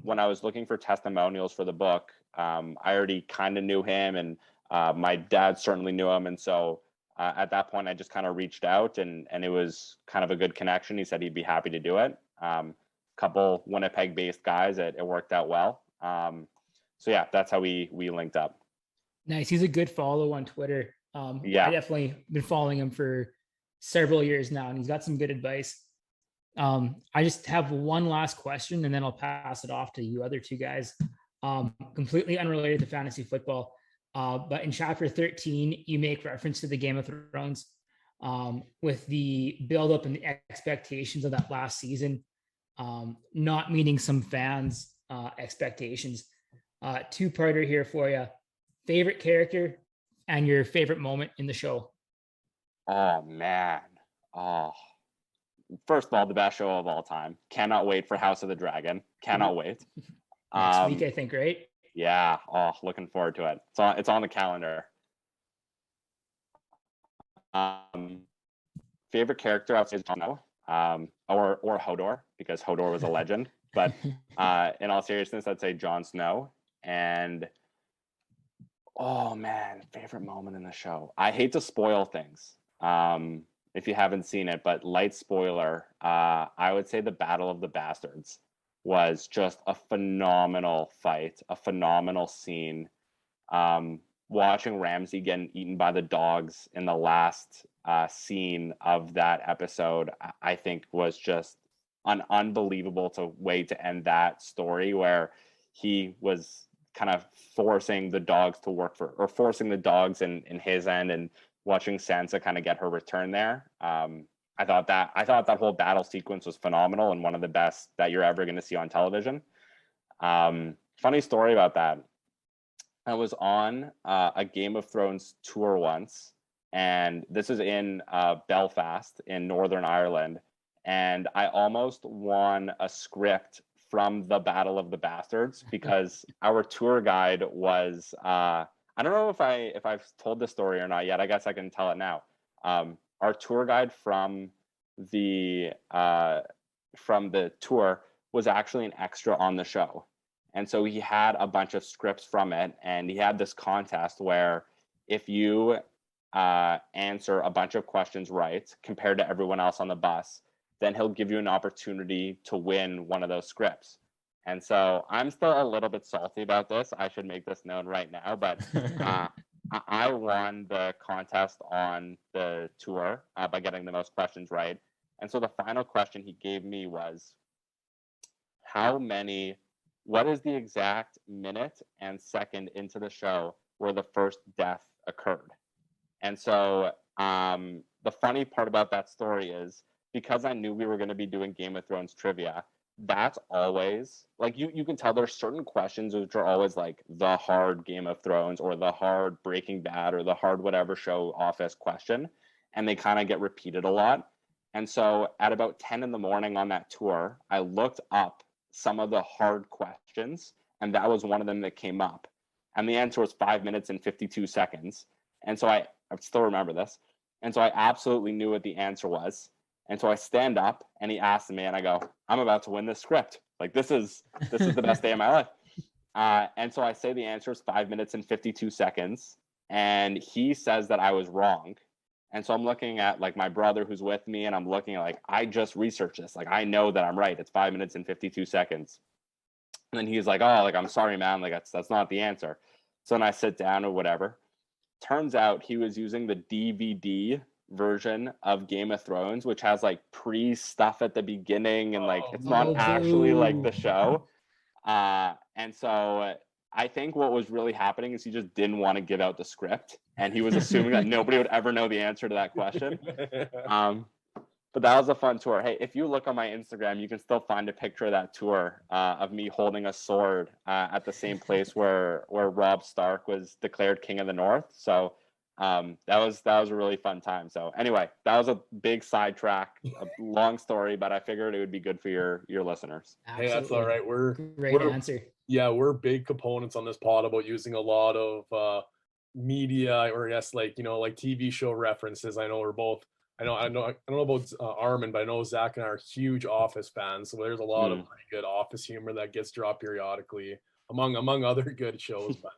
when I was looking for testimonials for the book, I already kind of knew him, and my dad certainly knew him. And so at that point, I just kind of reached out, and it was kind of a good connection. He said he'd be happy to do it. Couple Winnipeg-based guys, it worked out well. So yeah, that's how we linked up. Nice. He's a good follow on Twitter. I definitely been following him for several years now, and he's got some good advice. I just have one last question, and then I'll pass it off to you other two guys. Completely unrelated to fantasy football. But in chapter 13, you make reference to the Game of Thrones with the buildup and the expectations of that last season, not meeting some fans' expectations. Two-parter here for you. Favorite character and your favorite moment in the show? Oh, man. First of all, the best show of all time. Cannot wait for House of the Dragon. Cannot wait. Next week, I think, right? Yeah. Looking forward to it. It's on the calendar. Favorite character, I would say, is Jon Snow, or Hodor, because Hodor was a legend. But in all seriousness, I'd say Jon Snow. And oh man, favorite moment in the show. I hate to spoil things if you haven't seen it, but light spoiler. I would say the Battle of the Bastards was just a phenomenal fight, a phenomenal scene. Watching Ramsay getting eaten by the dogs in the last scene of that episode, I think was just an unbelievable way to end that story, where he was kind of forcing the dogs to work for, or forcing the dogs in his end, and watching Sansa kind of get her return there. I thought that whole battle sequence was phenomenal and one of the best that you're ever going to see on television. Funny story about that. I was on a Game of Thrones tour once, and this is in Belfast in Northern Ireland, and I almost won a script from the Battle of the Bastards because our tour guide was I don't know if I've told this story or not yet. I guess I can tell it now. Our tour guide from the tour was actually an extra on the show. And so he had a bunch of scripts from it, and he had this contest where if you answer a bunch of questions right compared to everyone else on the bus, then he'll give you an opportunity to win one of those scripts. And so I'm still a little bit salty about this. I should make this known right now, but I won the contest on the tour by getting the most questions right. And so the final question he gave me was, what is the exact minute and second into the show where the first death occurred? And so the funny part about that story is, because I knew we were going to be doing Game of Thrones trivia, that's always, like, you can tell there's certain questions which are always like the hard Game of Thrones or the hard Breaking Bad or the hard whatever show office question, and they kind of get repeated a lot. And so at about 10 in the morning on that tour, I looked up some of the hard questions, and that was one of them that came up. And the answer was 5 minutes and 52 seconds. And so I still remember this. And so I absolutely knew what the answer was. And so I stand up, and he asks me, and I go, I'm about to win this script. Like, this is the best day of my life. And so I say the answer is 5 minutes and 52 seconds. And he says that I was wrong. And so I'm looking at, like, my brother who's with me, and I'm looking at, like, I just researched this. Like, I know that I'm right. It's 5 minutes and 52 seconds. And then he's like, oh, like, I'm sorry, man. Like, that's not the answer. So then I sit down or whatever. Turns out he was using the DVD version of Game of Thrones, which has, like, pre-stuff at the beginning, and, like, it's not actually, like, the show. And so I think what was really happening is he just didn't want to give out the script, and he was assuming that nobody would ever know the answer to that question. But that was a fun tour. Hey, if you look on my Instagram, you can still find a picture of that tour of me holding a sword at the same place where Robb Stark was declared King of the North. So that was a really fun time. So anyway, that was a big sidetrack, a long story, but I figured it would be good for your listeners. Absolutely. Hey, that's all right. Great answer. Yeah, we're big components on this pod about using a lot of media, or yes, like TV show references. I know we're both. I don't know about Armin, but I know Zach and I are huge Office fans. So there's a lot of pretty good Office humor that gets dropped periodically, among other good shows. But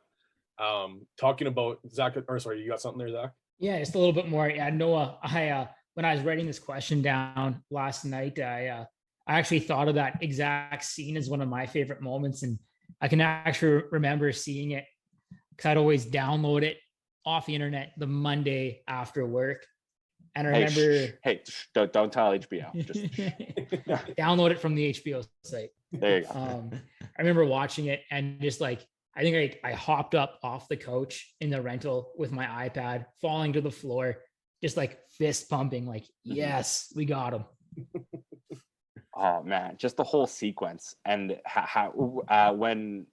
talking about Zach, or sorry, you got something there, Zach? Yeah, just a little bit more. Yeah, Noah, when I was writing this question down last night, I actually thought of that exact scene as one of my favorite moments, and I can actually remember seeing it because I'd always download it off the internet the Monday after work. And I remember, don't tell HBO. Just download it from the HBO site. There you go. I remember watching it, and just like, I think I hopped up off the couch in the rental with my iPad, falling to the floor, just like fist pumping, like, yes, we got him. Oh man, just the whole sequence, and how when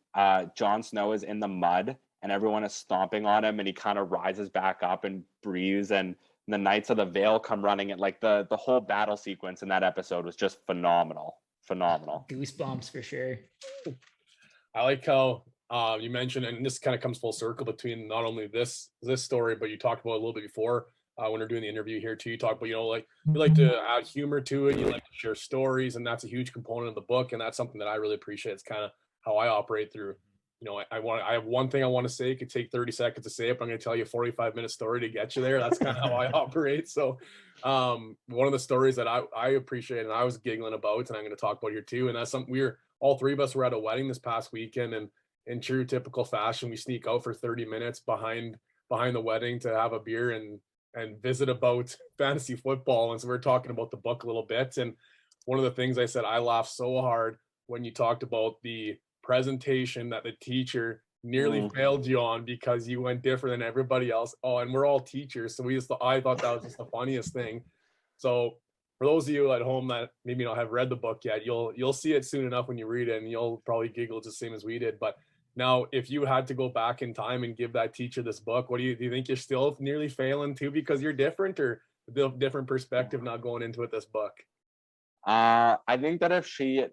Jon Snow is in the mud and everyone is stomping on him, and he kind of rises back up and breathes, and the Knights of the Vale come running, and like the whole battle sequence in that episode was just phenomenal. Goosebumps for sure. I like how you mentioned, and this kind of comes full circle between not only this story, but you talked about a little bit before when we're doing the interview here too. You talk about, like, you like to add humor to it, you like to share stories, and that's a huge component of the book, and that's something that I really appreciate. It's kind of how I operate through. I have one thing I want to say. It could take 30 seconds to say it, but I'm going to tell you a 45-minute story to get you there. That's kind of how I operate. So one of the stories that I appreciate and I was giggling about, and I'm going to talk about here too, and that's something all three of us were at a wedding this past weekend, and in true typical fashion, we sneak out for 30 minutes behind the wedding to have a beer and visit about fantasy football. And so we're talking about the book a little bit. And one of the things I said, I laughed so hard when you talked about the presentation that the teacher nearly failed you on because you went different than everybody else. Oh, and we're all teachers, so I thought that was just the funniest thing. So for those of you at home that maybe not have read the book yet, you'll see it soon enough when you read it, and you'll probably giggle just the same as we did. But now, if you had to go back in time and give that teacher this book, do you think you're still nearly failing too because you're different, or the different perspective not going into it this book? I think that if she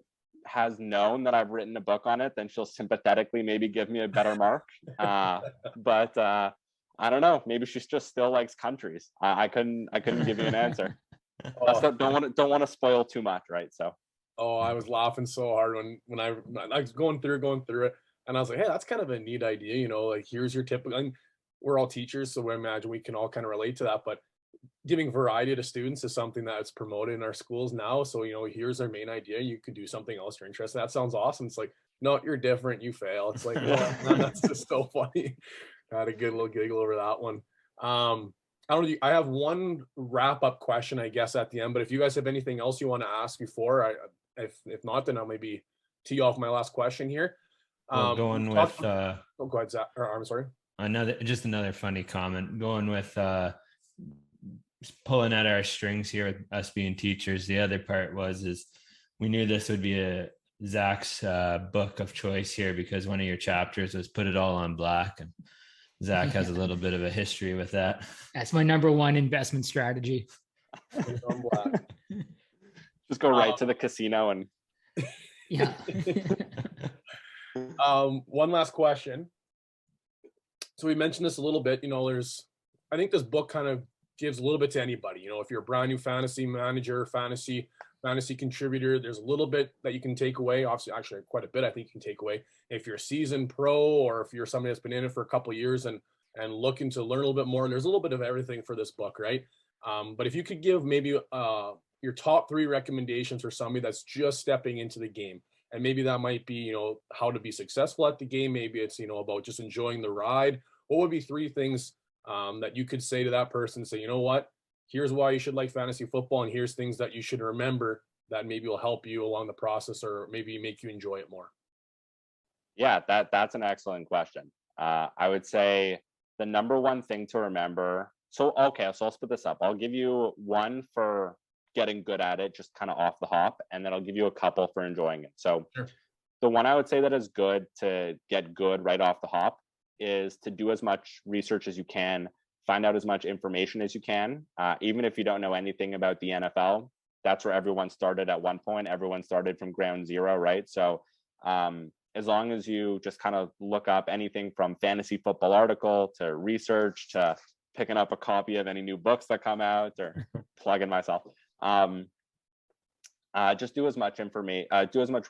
has known that I've written a book on it, then she'll sympathetically maybe give me a better mark. But I don't know. Maybe she just still likes countries. I couldn't give you an answer. Don't want to spoil too much, right? So. Oh, I was laughing so hard when I was going through it, and I was like, hey, that's kind of a neat idea, you know, like here's your typical. And we're all teachers, so we imagine we can all kind of relate to that. But giving variety to students is something that's promoted in our schools now. So, you know, here's our main idea. You could do something else you're interested in. That sounds awesome. It's like, no, you're different. You fail. It's like, well, man, that's just so funny. I had a good little giggle over that one. I don't know. I have one wrap up question, I guess, at the end. But if you guys have anything else you want to ask before, if not, then I'll maybe tee off my last question here. Going with go ahead, Zach. I'm sorry. Another funny comment. Going with pulling at our strings here with us being teachers. The other part is we knew this would be Zach's book of choice here because one of your chapters was Put It All on Black, and Zach has a little bit of a history with that. That's my number one investment strategy. Just go right to the casino and. Yeah. One last question. So we mentioned this a little bit, you know, I think this book kind of gives a little bit to anybody, you know, if you're a brand new fantasy manager, fantasy contributor, there's a little bit that you can take away. Obviously, actually quite a bit I think you can take away. If you're a seasoned pro, or if you're somebody that's been in it for a couple of years and looking to learn a little bit more, there's a little bit of everything for this book, right? But if you could give maybe your top 3 recommendations for somebody that's just stepping into the game, and maybe that might be, you know, how to be successful at the game. Maybe it's, you know, about just enjoying the ride. What would be 3 things that you could say to that person? Say, you know what, here's why you should like fantasy football, and here's things that you should remember that maybe will help you along the process, or maybe make you enjoy it more. Yeah, that's an excellent question. I would say the number one thing to remember. So I'll split this up. I'll give you one for getting good at it, just kind of off the hop, and then I'll give you a couple for enjoying it. So sure. The one I would say that is good to get good right off the hop is to do as much research as you can, find out as much information as you can. Even if you don't know anything about the NFL, that's where everyone started at one point. Everyone started from ground zero, right? So as long as you just kind of look up anything from fantasy football article to research to picking up a copy of any new books that come out, or plugging myself. Just do as much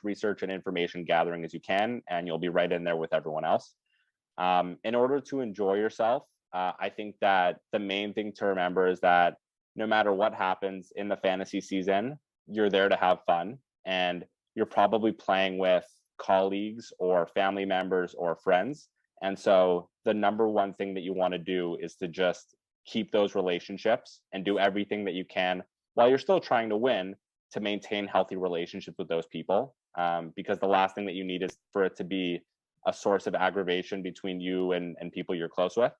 research and information gathering as you can, and you'll be right in there with everyone else. In order to enjoy yourself, I think that the main thing to remember is that no matter what happens in the fantasy season, you're there to have fun, and you're probably playing with colleagues or family members or friends. And so the number one thing that you want to do is to just keep those relationships and do everything that you can while you're still trying to win, to maintain healthy relationships with those people. Because the last thing that you need is for it to be a source of aggravation between you and people you're close with.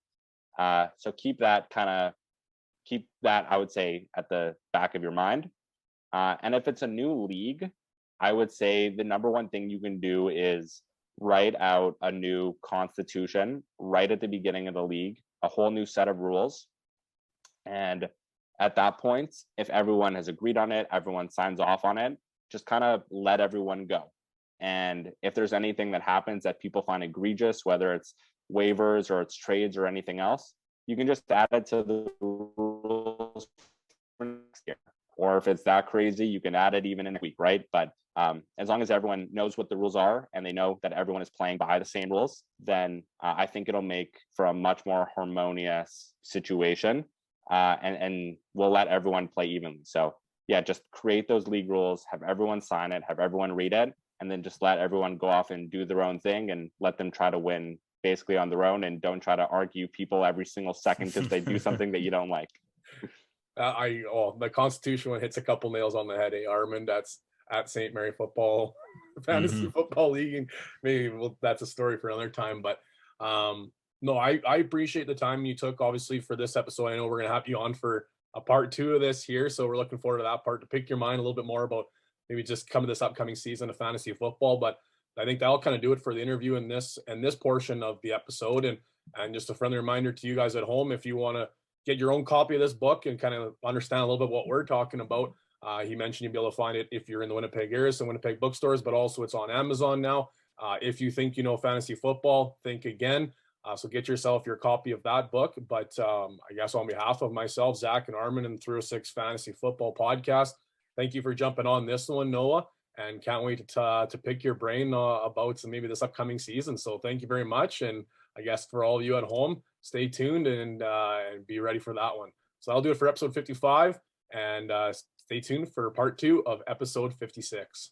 So keep that, I would say, at the back of your mind. And if it's a new league, I would say the number one thing you can do is write out a new constitution right at the beginning of the league, a whole new set of rules. And at that point, if everyone has agreed on it, everyone signs off on it, just kind of let everyone go. And if there's anything that happens that people find egregious, whether it's waivers or it's trades or anything else, you can just add it to the rules for next year. Or if it's that crazy, you can add it even in a week, right? But as long as everyone knows what the rules are and they know that everyone is playing by the same rules, then I think it'll make for a much more harmonious situation. And we'll let everyone play evenly. So yeah, just create those league rules, have everyone sign it, have everyone read it, and then just let everyone go off and do their own thing and let them try to win basically on their own, and don't try to argue people every single second because they do something that you don't like. The Constitution one hits a couple nails on the head, Armand. That's at St. Mary Football Fantasy Football League. And maybe that's a story for another time. But no, I appreciate the time you took, obviously, for this episode. I know we're going to have you on for a part 2 of this here, so we're looking forward to that part, to pick your mind a little bit more about maybe just come to this upcoming season of fantasy football. But I think that'll kind of do it for the interview in this portion of the episode. And just a friendly reminder to you guys at home, if you want to get your own copy of this book and kind of understand a little bit what we're talking about, he mentioned you'll be able to find it if you're in the Winnipeg area, so Winnipeg bookstores, but also it's on Amazon now. If you think you know fantasy football, think again. So get yourself your copy of that book. But I guess on behalf of myself, Zach, and Armin, and 306 Fantasy Football Podcast, thank you for jumping on this one, Noah, and can't wait to pick your brain about maybe this upcoming season. So thank you very much. And I guess for all of you at home, stay tuned and be ready for that one. So I'll do it for episode 55, and stay tuned for part 2 of episode 56.